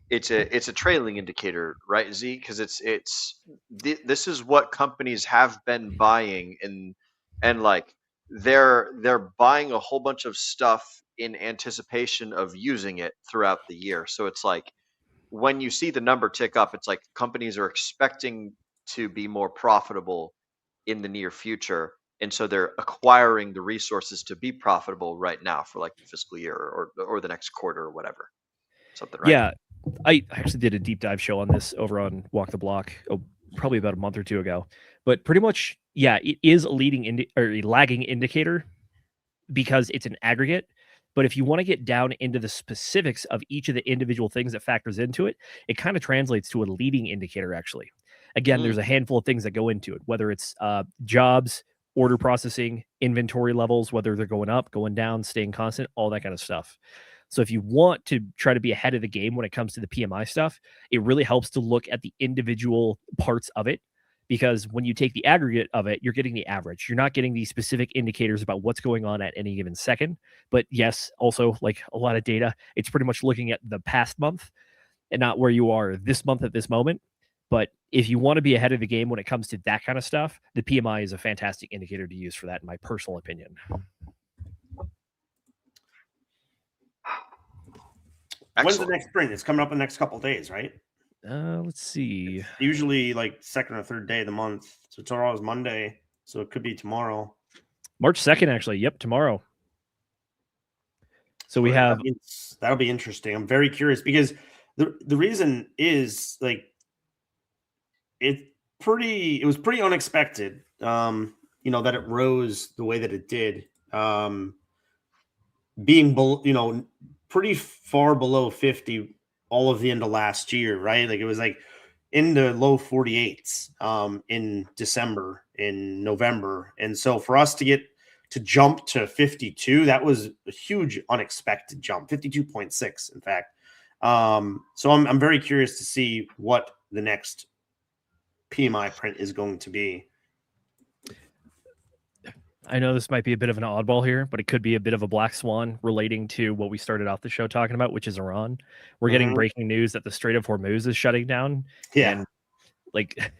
it's a trailing indicator, right, Z? Because this is what companies have been buying and like they're buying a whole bunch of stuff in anticipation of using it throughout the year. So it's like when you see the number tick up, it's like companies are expecting to be more profitable in the near future. and so they're acquiring the resources to be profitable right now for like the fiscal year or the next quarter or whatever. Something, right? Yeah, I actually did a deep dive show on this over on Walk the Block, probably about a month or two ago. But pretty much, yeah, it is a or a lagging indicator because it's an aggregate. But if you want to get down into the specifics of each of the individual things that factors into it, it kind of translates to a leading indicator, actually. Again, there's a handful of things that go into it, whether it's jobs, order processing, inventory levels, whether they're going up, going down, staying constant, all that kind of stuff. So if you want to try to be ahead of the game when it comes to the PMI stuff, it really helps to look at the individual parts of it, because when you take the aggregate of it, you're getting the average. You're not getting these specific indicators about what's going on at any given second. But yes, also like a lot of data, it's pretty much looking at the past month and not where you are this month at this moment. But if you want to be ahead of the game when it comes to that kind of stuff, the PMI is a fantastic indicator to use for that, in my personal opinion. When's the next print? It's coming up in the next couple of days, right? Let's see. It's usually like second or third day of the month. So tomorrow is Monday, so it could be tomorrow. March 2nd, actually. Yep, tomorrow. So we have... That'll be interesting. I'm very curious because the reason is like it was pretty unexpected, that it rose the way that it did, being pretty far below 50 all of the end of last year, right? Like it was like in the low 48s in December, in November. And so for us to jump to 52, that was a huge unexpected jump, 52.6 in fact. So I'm very curious to see what the next PMI print is going to be. I know this might be a bit of an oddball here, but it could be a bit of a black swan relating to what we started off the show talking about, which is Iran. We're getting breaking news that the Strait of Hormuz is shutting down. Yeah. And like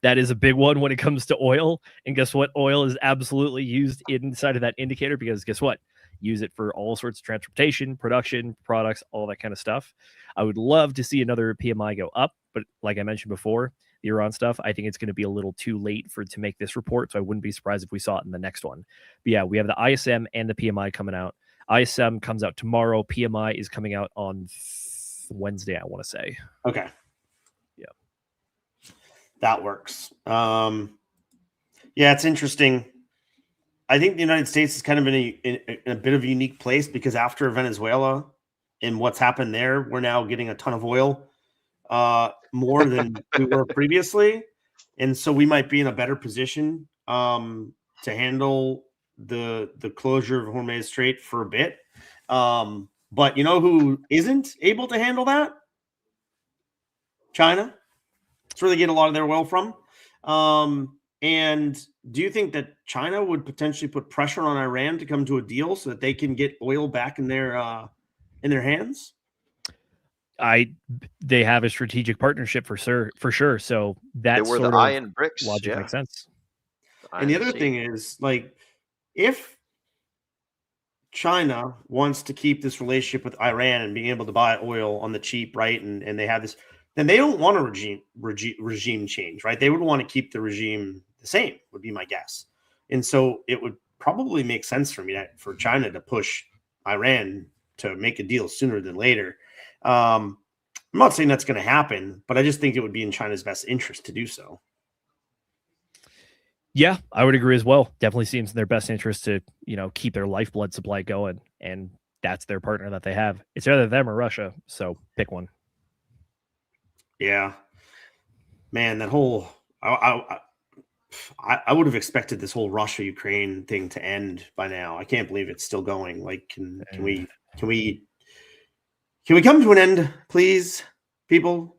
that is a big one when it comes to oil. And guess what? Oil is absolutely used inside of that indicator because guess what? Use it for all sorts of transportation, production, products, all that kind of stuff. I would love to see another PMI go up, but like I mentioned before, the Iran stuff, I think it's going to be a little too late to make this report, so I wouldn't be surprised if we saw it in the next one. But yeah, we have the ISM and the PMI coming out. ISM comes out tomorrow. PMI is coming out on Wednesday, I want to say. Okay. Yeah. That works. Yeah, it's interesting. I think the United States is kind of in a bit of a unique place because after Venezuela and what's happened there, we're now getting a ton of oil. More than we were previously, and so we might be in a better position to handle the closure of Hormuz Strait for a bit. But you know who isn't able to handle that? China. That's where they get a lot of their oil from. And do you think that China would potentially put pressure on Iran to come to a deal so that they can get oil back in their hands? They have a strategic partnership for sure. So that they were the iron bricks. Logic makes sense. And the other thing is, like, if China wants to keep this relationship with Iran and being able to buy oil on the cheap, right? And they have this, then they don't want a regime change, right? They would want to keep the regime the same, would be my guess. And so it would probably make sense for China to push Iran to make a deal sooner than later. I'm not saying that's going to happen, but I just think it would be in China's best interest to do so. Yeah, I would agree as well. Definitely seems in their best interest to, keep their lifeblood supply going, and that's their partner that they have. It's either them or Russia, so pick one. Yeah, man, that whole I would have expected this whole Russia-Ukraine thing to end by now. I can't believe it's still going. Like, can we come to an end, please, people?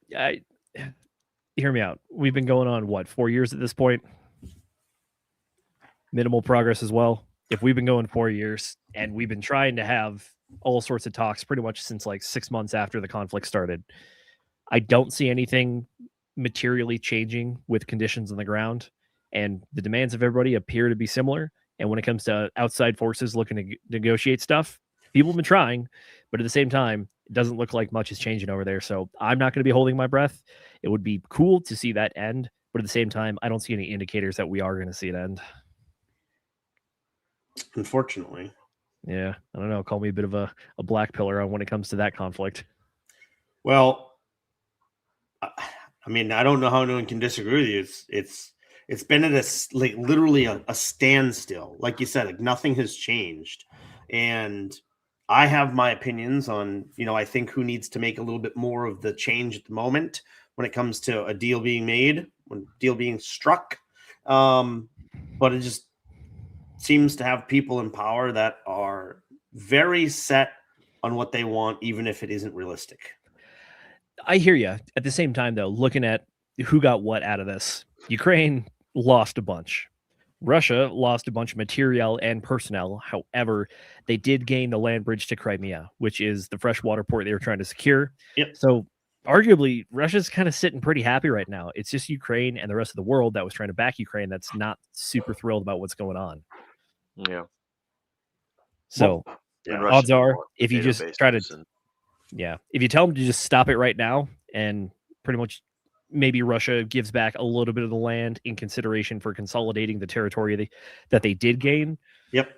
Hear me out. We've been going on, 4 years at this point? Minimal progress as well. If we've been going 4 years and we've been trying to have all sorts of talks pretty much since like 6 months after the conflict started, I don't see anything materially changing with conditions on the ground, and the demands of everybody appear to be similar. And when it comes to outside forces looking to negotiate stuff, people have been trying, but at the same time, it doesn't look like much is changing over there. So I'm not going to be holding my breath. It would be cool to see that end, But at the same time, I don't see any indicators that we are going to see it end. Unfortunately. Yeah, I don't know. Call me a bit of a black pillar on when it comes to that conflict. Well, I mean, I don't know how anyone can disagree with you. It's been at literally a standstill. Like you said, like nothing has changed. And I have my opinions on, I think who needs to make a little bit more of the change at the moment when it comes to a deal being made, when a deal being struck. But it just seems to have people in power that are very set on what they want, even if it isn't realistic. I hear you. At the same time, though, looking at who got what out of this, Ukraine lost a bunch. Russia lost a bunch of material and personnel. However, they did gain the land bridge to Crimea, which is the freshwater port they were trying to secure. Yep. So arguably, Russia's kind of sitting pretty happy right now. It's just Ukraine and the rest of the world that was trying to back Ukraine that's not super thrilled about what's going on. Yeah. So odds are, if you just try to, if you tell them to just stop it right now, and pretty much maybe Russia gives back a little bit of the land in consideration for consolidating the territory that they did gain. Yep.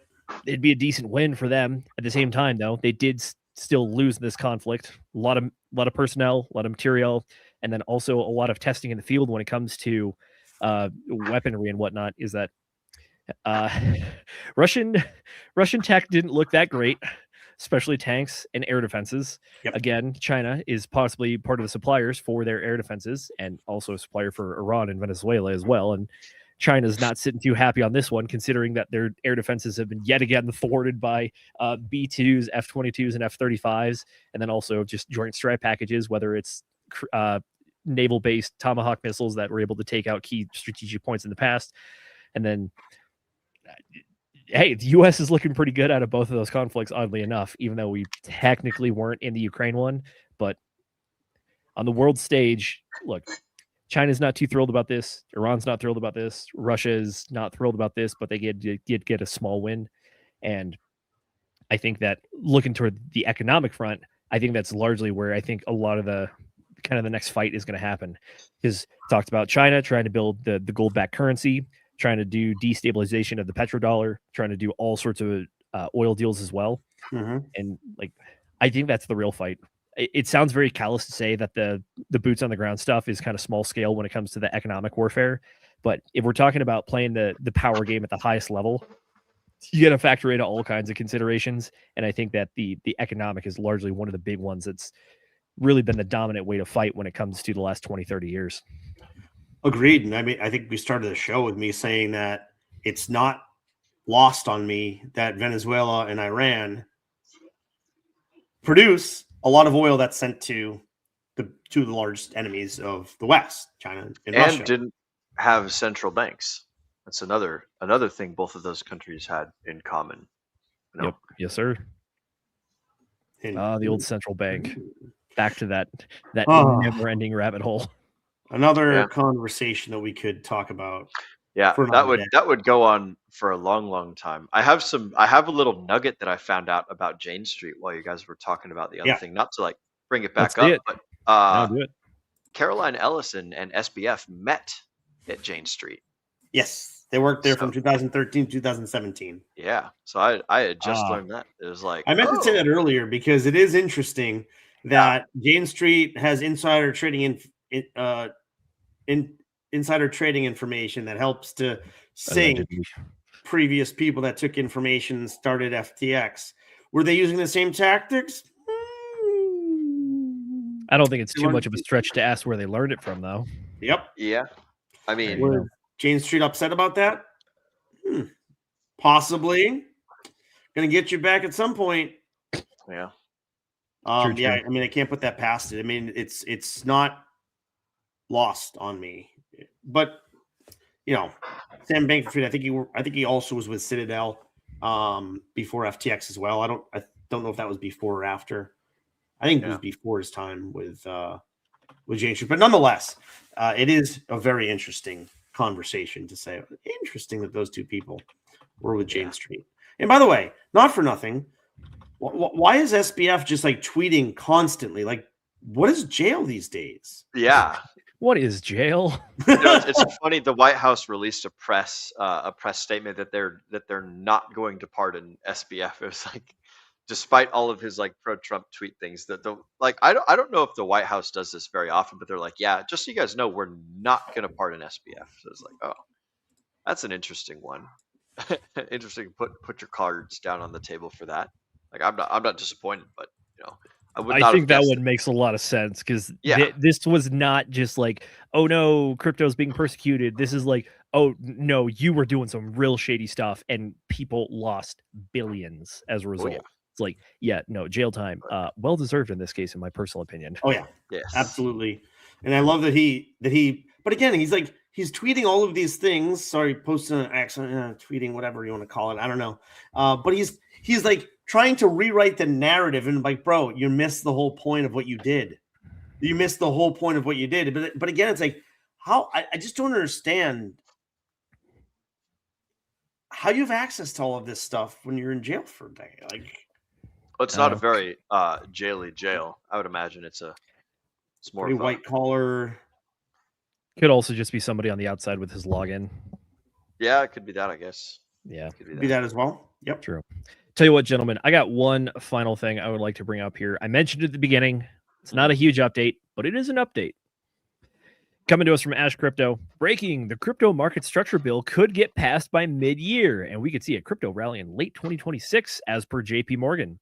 It'd be a decent win for them. At the same time, though, they did still lose this conflict. A lot of personnel, a lot of material, and then also a lot of testing in the field when it comes to weaponry and whatnot. Is that Russian tech didn't look that great, especially tanks and air defenses. Yep. Again, China is possibly part of the suppliers for their air defenses and also a supplier for Iran and Venezuela as well. And China's not sitting too happy on this one, considering that their air defenses have been yet again thwarted by B-2s, F-22s, and F-35s, and then also just joint strike packages, whether it's naval-based Tomahawk missiles that were able to take out key strategic points in the past. And then hey, the U.S. is looking pretty good out of both of those conflicts, oddly enough, even though we technically weren't in the Ukraine one. But on the world stage, look, China's not too thrilled about this. Iran's not thrilled about this. Russia is not thrilled about this, but they did get a small win. And I think that looking toward the economic front, I think that's largely where I think a lot of the kind of the next fight is going to happen. Because talked about China trying to build the gold-backed currency, trying to do destabilization of the petrodollar, trying to do all sorts of oil deals as well. Mm-hmm. And like, I think that's the real fight. It sounds very callous to say that the boots on the ground stuff is kind of small scale when it comes to the economic warfare. But if we're talking about playing the power game at the highest level, you got to factor in all kinds of considerations. And I think that the economic is largely one of the big ones that's really been the dominant way to fight when it comes to the last 20, 30 years. Agreed. And I mean, I think we started the show with me saying that it's not lost on me that Venezuela and Iran produce a lot of oil that's sent to the two of the largest enemies of the West, China and Russia. And didn't have central banks. That's another thing both of those countries had in common. You know? Yep. Yes, sir. The old central bank. Back to that never-ending rabbit hole. Another conversation that we could talk about. Yeah, that would go on for a long, long time. I have a little nugget that I found out about Jane Street while you guys were talking about the other thing. Not to like bring it back up, but do it. Caroline Ellison and SBF met at Jane Street. Yes, they worked there from 2013 to 2017. Yeah, so I had just learned that. It was like I meant to say that earlier because it is interesting that Jane Street has insider trading insider trading information that helps to sink previous people that took information and started FTX. Were they using the same tactics? I don't think it's too much of a stretch to ask where they learned it from, though. Yep. Yeah. I mean, was Jane Street upset about that? Possibly. Going to get you back at some point. Yeah. I mean, I can't put that past it. I mean, it's not lost on me, but Sam Bankman-Fried, I think he also was with Citadel before FTX as well. I don't know if that was before or after. I think it was before his time with Jane Street, but nonetheless, it is a very interesting conversation to say. Interesting that those two people were with Jane Street. And by the way, not for nothing, why is SBF just like tweeting constantly? Like, what is jail these days? Yeah. What is jail? It's funny. The White House released a press statement that they're not going to pardon SBF. It was like, despite all of his like pro-Trump tweet things, that I don't know if the White House does this very often, but they're like, yeah, just so you guys know, we're not going to pardon SBF. So it's like, oh, that's an interesting one. Interesting. Put your cards down on the table for that. Like I'm not disappointed, but I would not I think have that guessed one makes a lot of sense because Yeah. this was not just like, oh no, crypto's being persecuted. This is like, oh no, you were doing some real shady stuff and people lost billions as a result. yeah. It's like, yeah, no, jail time. Well deserved in this case, in my personal opinion. Oh yeah, Yes. absolutely. And I love that he. But again, he's tweeting all of these things. Sorry, posting an accent, tweeting, whatever you want to call it. I don't know. But he's like trying to rewrite the narrative, and like, bro, you missed the whole point of what you did. You missed the whole point of what you did. But again, it's like, how I just don't understand how you have access to all of this stuff when you're in jail for a day. Like, well, it's not a very jaily jail. I would imagine it's more pretty white collar. Could also just be somebody on the outside with his login. Yeah, it could be that, I guess. Yeah, could be that as well. Yep. True. Tell you what, gentlemen, I got one final thing I would like to bring up here. I mentioned at the beginning, it's not a huge update, but it is an update. Coming to us from Ash Crypto, breaking: the crypto market structure bill could get passed by mid-year, and we could see a crypto rally in late 2026, as per JP Morgan.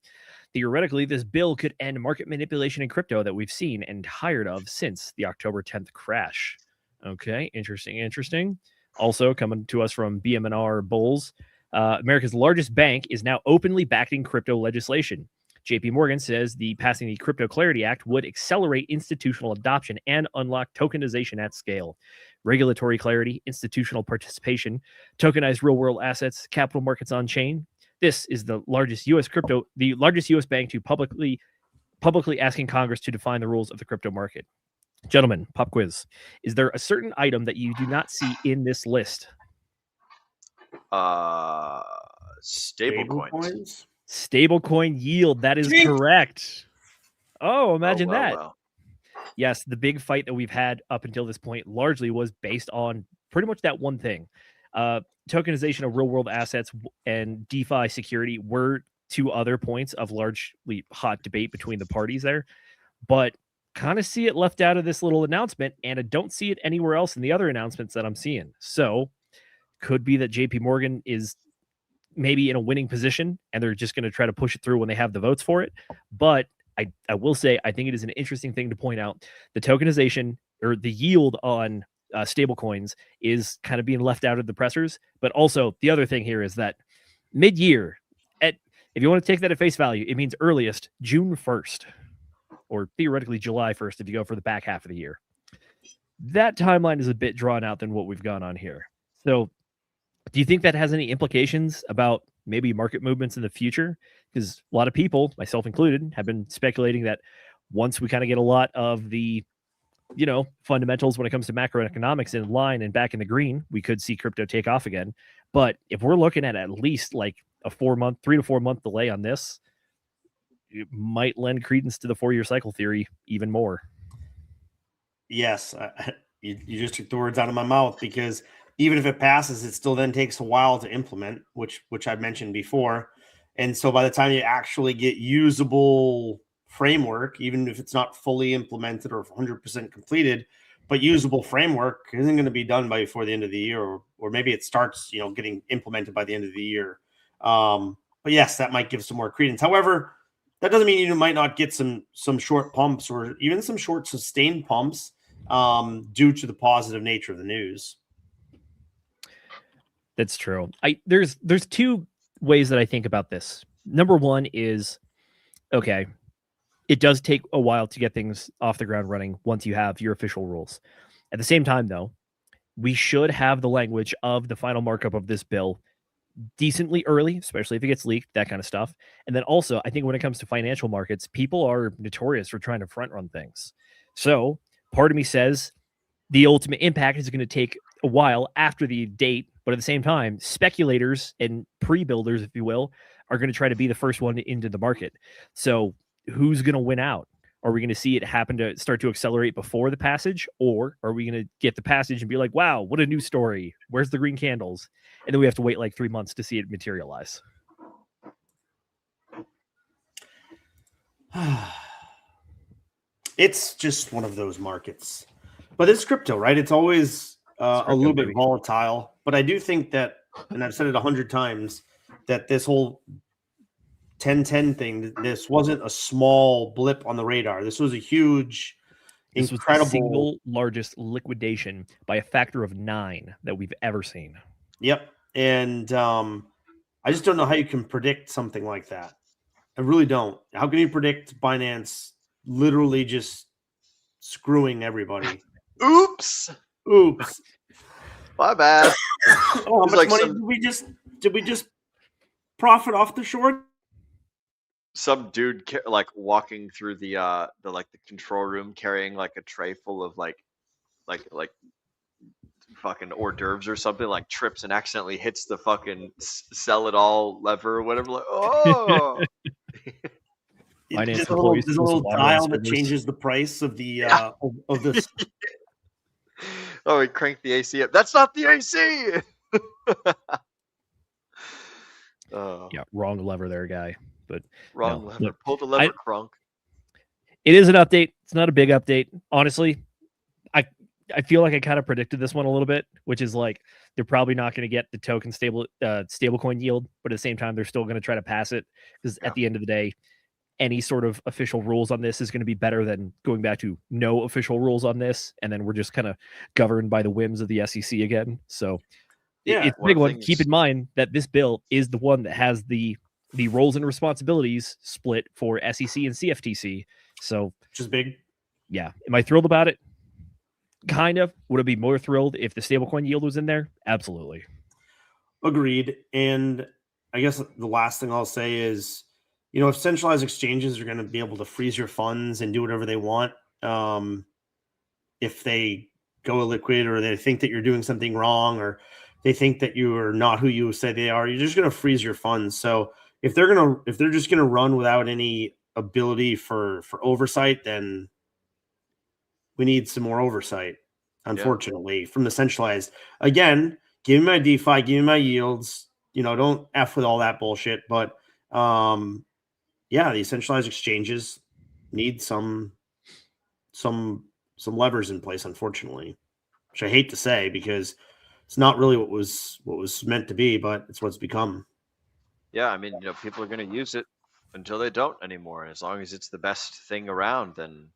Theoretically, this bill could end market manipulation in crypto that we've seen and tired of since the October 10th crash. Okay, interesting. Also coming to us from BM&R Bulls, America's largest bank is now openly backing crypto legislation. JP Morgan says passing the Crypto Clarity Act would accelerate institutional adoption and unlock tokenization at scale. Regulatory clarity, institutional participation, tokenized real-world assets, capital markets on chain. This is the largest U.S. bank to publicly asking Congress to define the rules of the crypto market. Gentlemen, pop quiz: is there a certain item that you do not see in this list? Stablecoins. Stablecoin yield. That is correct. Oh, imagine that. Well. Yes, the big fight that we've had up until this point largely was based on pretty much that one thing. Tokenization of real-world assets and DeFi security were two other points of largely hot debate between the parties there, but kind of see it left out of this little announcement, and I don't see it anywhere else in the other announcements that I'm seeing. So could be that JP Morgan is maybe in a winning position and they're just going to try to push it through when they have the votes for it. But I will say, I think it is an interesting thing to point out. The tokenization or the yield on stable coins is kind of being left out of the pressers. But also the other thing here is that mid-year, if you want to take that at face value, it means earliest June 1st or theoretically July 1st if you go for the back half of the year. That timeline is a bit drawn out than what we've gone on here. So do you think that has any implications about maybe market movements in the future? Because a lot of people, myself included, have been speculating that once we kind of get a lot of the, fundamentals when it comes to macroeconomics in line and back in the green, we could see crypto take off again. But if we're looking at least like a 3 to 4 month delay on this, it might lend credence to the 4-year cycle theory even more. Yes, you just took the words out of my mouth, because even if it passes, it still then takes a while to implement, which I've mentioned before. And so by the time you actually get usable framework, even if it's not fully implemented or 100% completed, but usable framework isn't going to be done before the end of the year, or maybe it starts, getting implemented by the end of the year. But yes, that might give some more credence. However, that doesn't mean you might not get some short pumps or even some short sustained pumps due to the positive nature of the news. That's true. There's two ways that I think about this. Number one is, okay, it does take a while to get things off the ground running once you have your official rules. At the same time, though, we should have the language of the final markup of this bill decently early, especially if it gets leaked, that kind of stuff. And then also, I think when it comes to financial markets, people are notorious for trying to front run things. So part of me says the ultimate impact is going to take a while after the date, but at the same time, speculators and pre-builders, if you will, are going to try to be the first one into the market. So who's going to win out? Are we going to see it happen to start to accelerate before the passage, or are we going to get the passage and be like, wow, what a new story? Where's the green candles? And then we have to wait like 3 months to see it materialize. It's just one of those markets, but it's crypto, right? It's always a little bit volatile. But I do think that, and I've said it 100 times, that this whole 10-10 thing, this wasn't a small blip on the radar. This was a huge, this incredible, was the single largest liquidation by a factor of 9 that we've ever seen. Yep. And I just don't know how you can predict something like that. I really don't. How can you predict Binance literally just screwing everybody? Oops. My bad. How much money did we just profit off the short? Some dude like walking through the control room carrying like a tray full of like fucking hors d'oeuvres or something, like trips and accidentally hits the fucking sell it all lever or whatever. Like, oh. There's a little dial that changes the price of the of this. Oh, he cranked the AC up. That's not the AC. Yeah, wrong lever there, guy. But wrong lever. Pull the lever, Crunk. It is an update. It's not a big update. Honestly, I feel like I kind of predicted this one a little bit, which is like they're probably not going to get the token stablecoin yield, but at the same time, they're still going to try to pass it because at the end of the day, any sort of official rules on this is going to be better than going back to no official rules on this, and then we're just kind of governed by the whims of the SEC again. So it's a big one. Keep in mind that this bill is the one that has the roles and responsibilities split for SEC and CFTC. So which is big. Yeah. Am I thrilled about it? Kind of. Would I be more thrilled if the stablecoin yield was in there? Absolutely. Agreed. And I guess the last thing I'll say is, if centralized exchanges are going to be able to freeze your funds and do whatever they want, if they go illiquid or they think that you're doing something wrong or they think that you are not who you say they are, you're just going to freeze your funds. So if they're just going to run without any ability for oversight, then we need some more oversight, unfortunately, from the centralized. Again, give me my DeFi, give me my yields. Don't F with all that bullshit. But these centralized exchanges need some levers in place, unfortunately, which I hate to say because it's not really what was meant to be, but it's what's become. Yeah, I mean, people are going to use it until they don't anymore. And as long as it's the best thing around, then,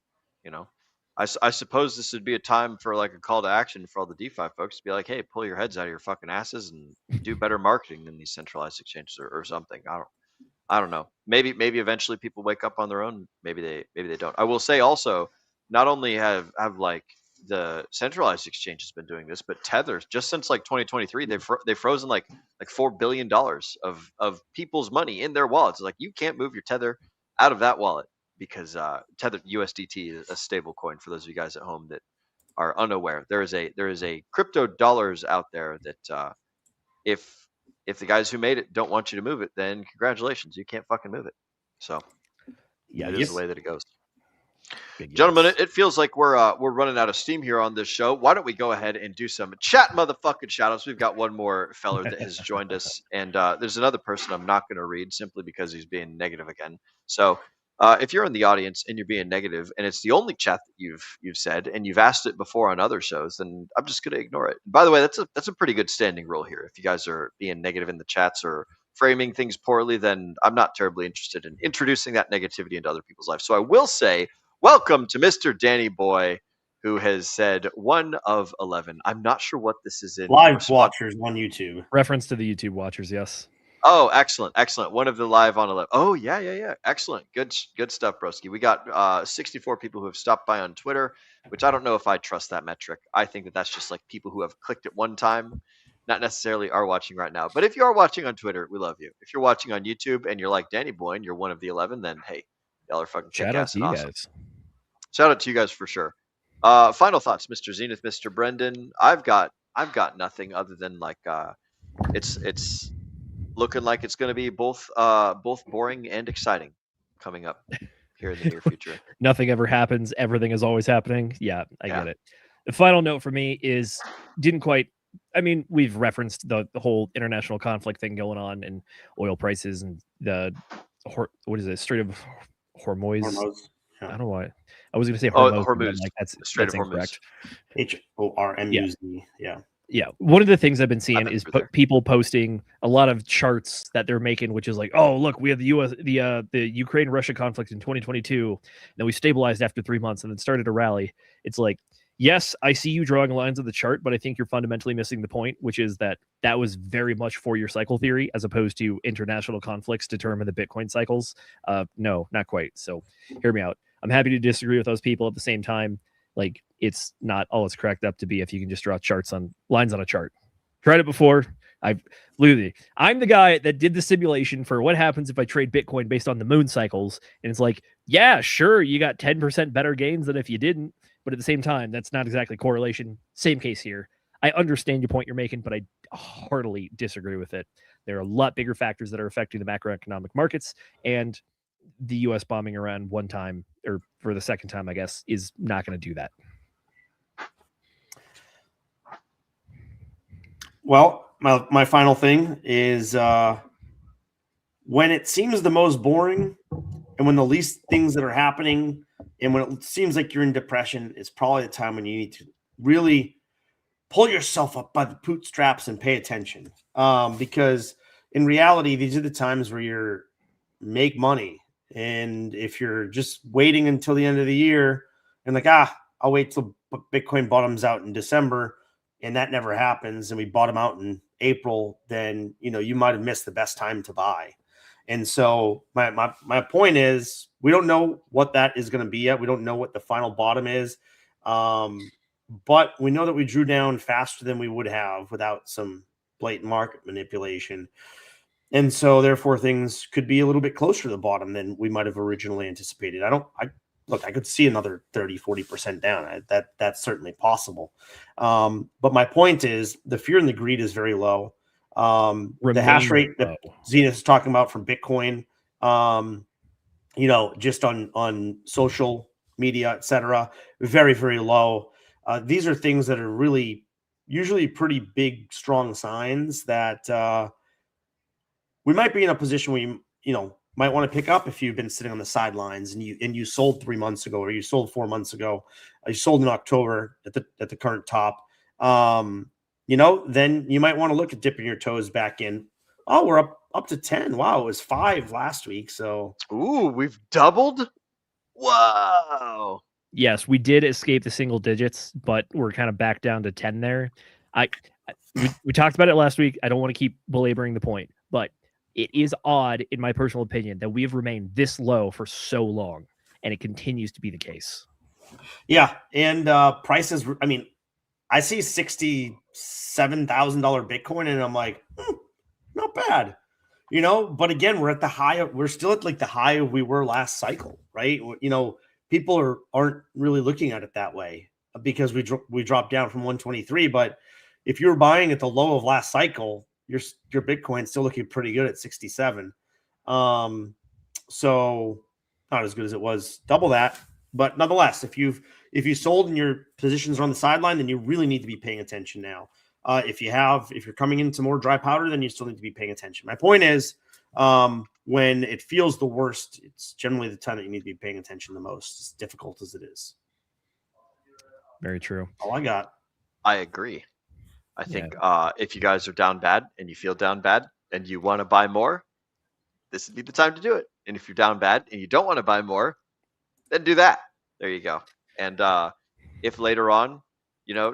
I suppose this would be a time for like a call to action for all the DeFi folks to be like, hey, pull your heads out of your fucking asses and do better marketing than these centralized exchanges or something. I don't know. Maybe eventually people wake up on their own. Maybe they don't. I will say also, not only have like the centralized exchanges been doing this, but Tether, just since like 2023, they've frozen like $4 billion of people's money in their wallets. It's like you can't move your Tether out of that wallet because Tether USDT is a stable coin. For those of you guys at home that are unaware, there is a crypto dollars out there that if the guys who made it don't want you to move it, then congratulations, you can't fucking move it. So it is the way that it goes. Gentlemen, it feels like we're running out of steam here on this show. Why don't we go ahead and do some chat motherfucking shoutouts? We've got one more feller that has joined us, and there's another person I'm not going to read simply because he's being negative again. So if you're in the audience and you're being negative, and it's the only chat that you've said, and you've asked it before on other shows, then I'm just going to ignore it. By the way, that's a pretty good standing rule here. If you guys are being negative in the chats or framing things poorly, then I'm not terribly interested in introducing that negativity into other people's lives. So I will say, welcome to Mr. Danny Boy, who has said 1 of 11. I'm not sure what this is in. Live watchers on YouTube. Reference to the YouTube watchers, yes. Oh, excellent. One of the live on 11. Oh, yeah. Excellent. Good stuff, broski. We got 64 people who have stopped by on Twitter, which I don't know if I trust that metric. I think that that's just like people who have clicked it one time, not necessarily are watching right now. But if you are watching on Twitter, we love you. If you're watching on YouTube and you're like Danny Boy and you're 1 of the 11, then hey, y'all are fucking shout out to you awesome. guys. Shout out to you guys for sure. Final thoughts, Mr. Zenith, Mr. Brendan. I've got nothing other than like it's looking like it's going to be both boring and exciting coming up here in the near future. Nothing ever happens. Everything is always happening. Yeah, I get it. The final note for me is didn't quite. I mean, we've referenced the whole international conflict thing going on and oil prices and the what is it? Strait of Hormuz. Yeah. I don't know why. I was going to say Hormuz. Hormuz. Like that's Strait of incorrect. Hormuz. Yeah. One of the things I've been seeing is people posting a lot of charts that they're making, which is like, oh, look, we have the Ukraine-Russia conflict in 2022, then we stabilized after 3 months and then started a rally. It's like, yes, I see you drawing lines of the chart, but I think you're fundamentally missing the point, which is that was very much for your cycle theory as opposed to international conflicts determine the Bitcoin cycles. No, not quite. So hear me out. I'm happy to disagree with those people at the same time. Like, it's not all it's cracked up to be if you can just draw lines on a chart. Tried it before. I'm the guy that did the simulation for what happens if I trade Bitcoin based on the moon cycles. And it's like, yeah, sure, you got 10% better gains than if you didn't. But at the same time, that's not exactly correlation. Same case here. I understand your point you're making, but I heartily disagree with it. There are a lot bigger factors that are affecting the macroeconomic markets, and the U.S. bombing Iran one time, or for the second time, I guess, is not going to do that. Well, my final thing is when it seems the most boring and when the least things that are happening and when it seems like you're in depression, it's probably the time when you need to really pull yourself up by the bootstraps and pay attention. Because in reality, these are the times where you're make money. And if you're just waiting until the end of the year and like, I'll wait till Bitcoin bottoms out in December, and that never happens, and we bottom out in April, then, you might have missed the best time to buy. And so my point is, we don't know what that is going to be yet. We don't know what the final bottom is. But we know that we drew down faster than we would have without some blatant market manipulation. And so therefore things could be a little bit closer to the bottom than we might have originally anticipated. I could see another 30-40% down. That's certainly possible. But my point is the fear and the greed is very low. The hash rate that Zenith is talking about from Bitcoin, just on social media, etc., very, very low. These are things that are really usually pretty big, strong signs that we might be in a position where you might want to pick up if you've been sitting on the sidelines and you sold 3 months ago, or you sold 4 months ago, you sold in October at the current top. Then you might want to look at dipping your toes back in. Oh, we're up to 10. Wow, it was 5 last week. So we've doubled. Whoa. Yes, we did escape the single digits, but we're kind of back down to 10 there. We talked about it last week. I don't want to keep belaboring the point, but it is odd, in my personal opinion, that we have remained this low for so long, and it continues to be the case. Yeah, and prices. I mean, I see $67,000 Bitcoin, and I'm like, not bad, But again, we're at the high. We're still at like the high we were last cycle, right? People aren't really looking at it that way because we dropped down from 123. But if you were buying at the low of last cycle, your Bitcoin's still looking pretty good at 67. So not as good as it was double that, but nonetheless, if you sold and your positions are on the sideline, then you really need to be paying attention now. If you're coming into more dry powder, then you still need to be paying attention. My point is, when it feels the worst, it's generally the time that you need to be paying attention the most, as difficult as it is. Very true. All I got. I agree. I think if you guys are down bad and you feel down bad and you want to buy more, this would be the time to do it. And if you're down bad and you don't want to buy more, then do that. There you go. And if later on,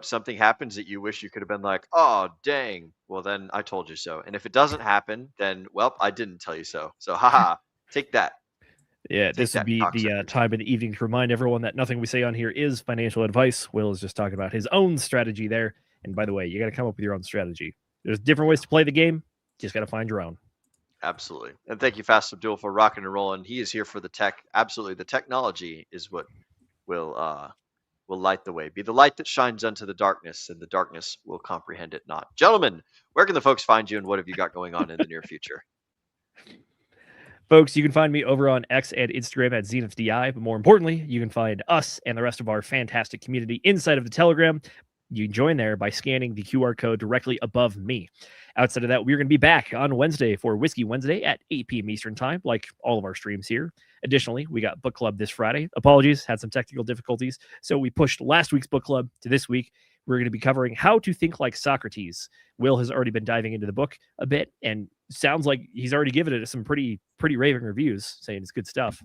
something happens that you wish you could have been like, oh, dang, well, then I told you so. And if it doesn't happen, then, well, I didn't tell you so. So, haha, take that. Yeah, this would be the time of the evening to remind everyone that nothing we say on here is financial advice. Will is just talking about his own strategy there. And by the way, you got to come up with your own strategy. There's different ways to play the game. Just got to find your own. Absolutely. And thank you, Fast Abdul, for rocking and rolling. He is here for the tech. Absolutely. The technology is what will light the way. Be the light that shines unto the darkness, and the darkness will comprehend it not. Gentlemen, where can the folks find you, and what have you got going on in the near future? Folks, you can find me over on X and Instagram at zenithdi, but more importantly, you can find us and the rest of our fantastic community inside of the Telegram. You can join there by scanning the QR code directly above me. Outside of that, we're going to be back on Wednesday for Whiskey Wednesday at 8 p.m. Eastern Time, like all of our streams here. Additionally, we got book club this Friday. Apologies, had some technical difficulties, so we pushed last week's book club to this week. We're going to be covering How to Think Like Socrates. Will has already been diving into the book a bit, and sounds like he's already given it some pretty raving reviews, saying it's good stuff.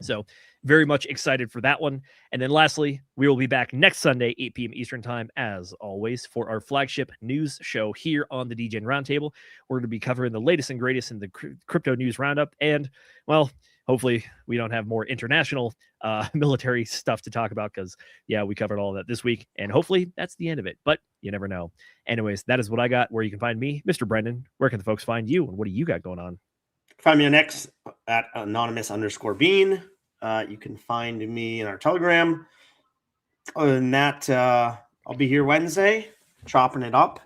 So very much excited for that one. And then lastly, we will be back next Sunday, 8 p.m. Eastern Time, as always, for our flagship news show here on the DGen Roundtable. We're going to be covering the latest and greatest in the crypto news roundup. And, well, hopefully we don't have more international military stuff to talk about because, yeah, we covered all of that this week. And hopefully that's the end of it. But you never know. Anyways, that is what I got. Where you can find me, Mr. Brendan. Where can the folks find you? And what do you got going on? Find me on X at anonymous_bean. You can find me in our Telegram. Other than that, I'll be here Wednesday, chopping it up.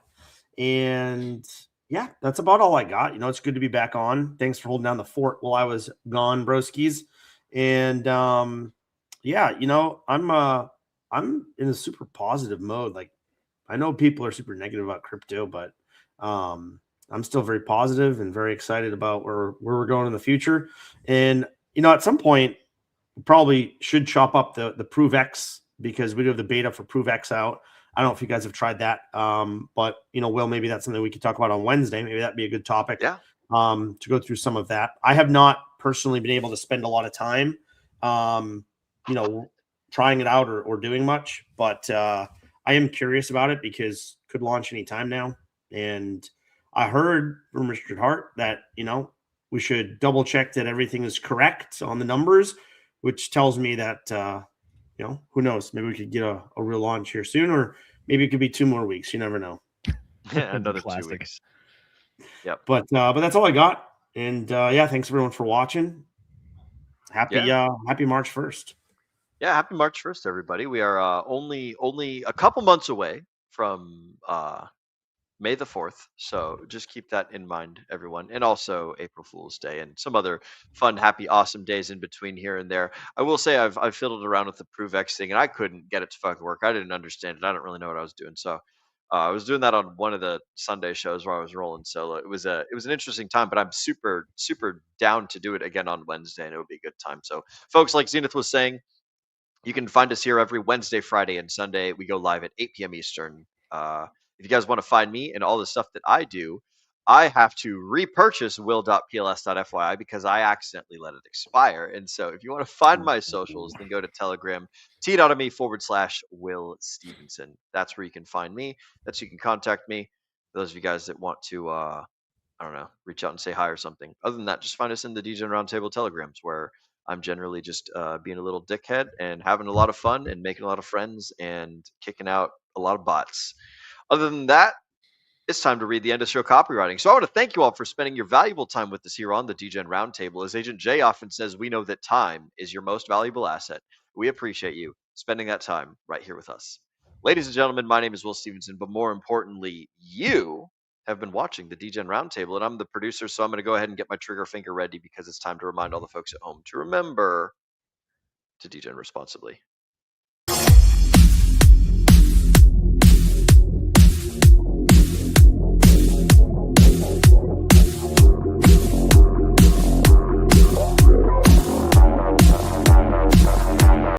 And yeah, that's about all I got. It's good to be back on. Thanks for holding down the fort while I was gone, broskies. And yeah, I'm in a super positive mode. Like, I know people are super negative about crypto, but I'm still very positive and very excited about where we're going in the future. And, at some point, we probably should chop up the Prove X because we do have the beta for Prove X out. I don't know if you guys have tried that. But, Will, maybe that's something we could talk about on Wednesday. Maybe that'd be a good topic to go through some of that. I have not personally been able to spend a lot of time, trying it out or doing much, but I am curious about it because it could launch anytime now. And I heard from Richard Hart that, we should double check that everything is correct on the numbers, which tells me that, who knows? Maybe we could get a real launch here soon, or maybe it could be 2 more weeks. You never know. Yeah, another 2 weeks. Yep. But that's all I got. And thanks everyone for watching. Happy March 1st. Yeah, happy March 1st, everybody. We are only a couple months away from May the 4th. So just keep that in mind, everyone. And also April Fool's Day and some other fun, happy, awesome days in between here and there. I will say I've fiddled around with the Prove X thing and I couldn't get it to fucking work. I didn't understand it. I didn't really know what I was doing. So I was doing that on one of the Sunday shows where I was rolling solo. It was an interesting time, but I'm super, super down to do it again on Wednesday and it would be a good time. So folks, like Zenith was saying, you can find us here every Wednesday, Friday, and Sunday. We go live at 8 p.m. Eastern. If you guys want to find me and all the stuff that I do, I have to repurchase will.pls.fyi because I accidentally let it expire. And so if you want to find my socials, then go to Telegram, t.me/Will Stevenson. That's where you can find me. That's where you can contact me. For those of you guys that want to, reach out and say hi or something. Other than that, just find us in the DGen Roundtable Telegrams where I'm generally just being a little dickhead and having a lot of fun and making a lot of friends and kicking out a lot of bots. Other than that, it's time to read the end of show copywriting. So I want to thank you all for spending your valuable time with us here on the DGen Roundtable. As Agent J often says, we know that time is your most valuable asset. We appreciate you spending that time right here with us. Ladies and gentlemen, my name is Will Stevenson, but more importantly, you have been watching the DGen Roundtable, and I'm the producer, so I'm going to go ahead and get my trigger finger ready because it's time to remind all the folks at home to remember to DGen responsibly.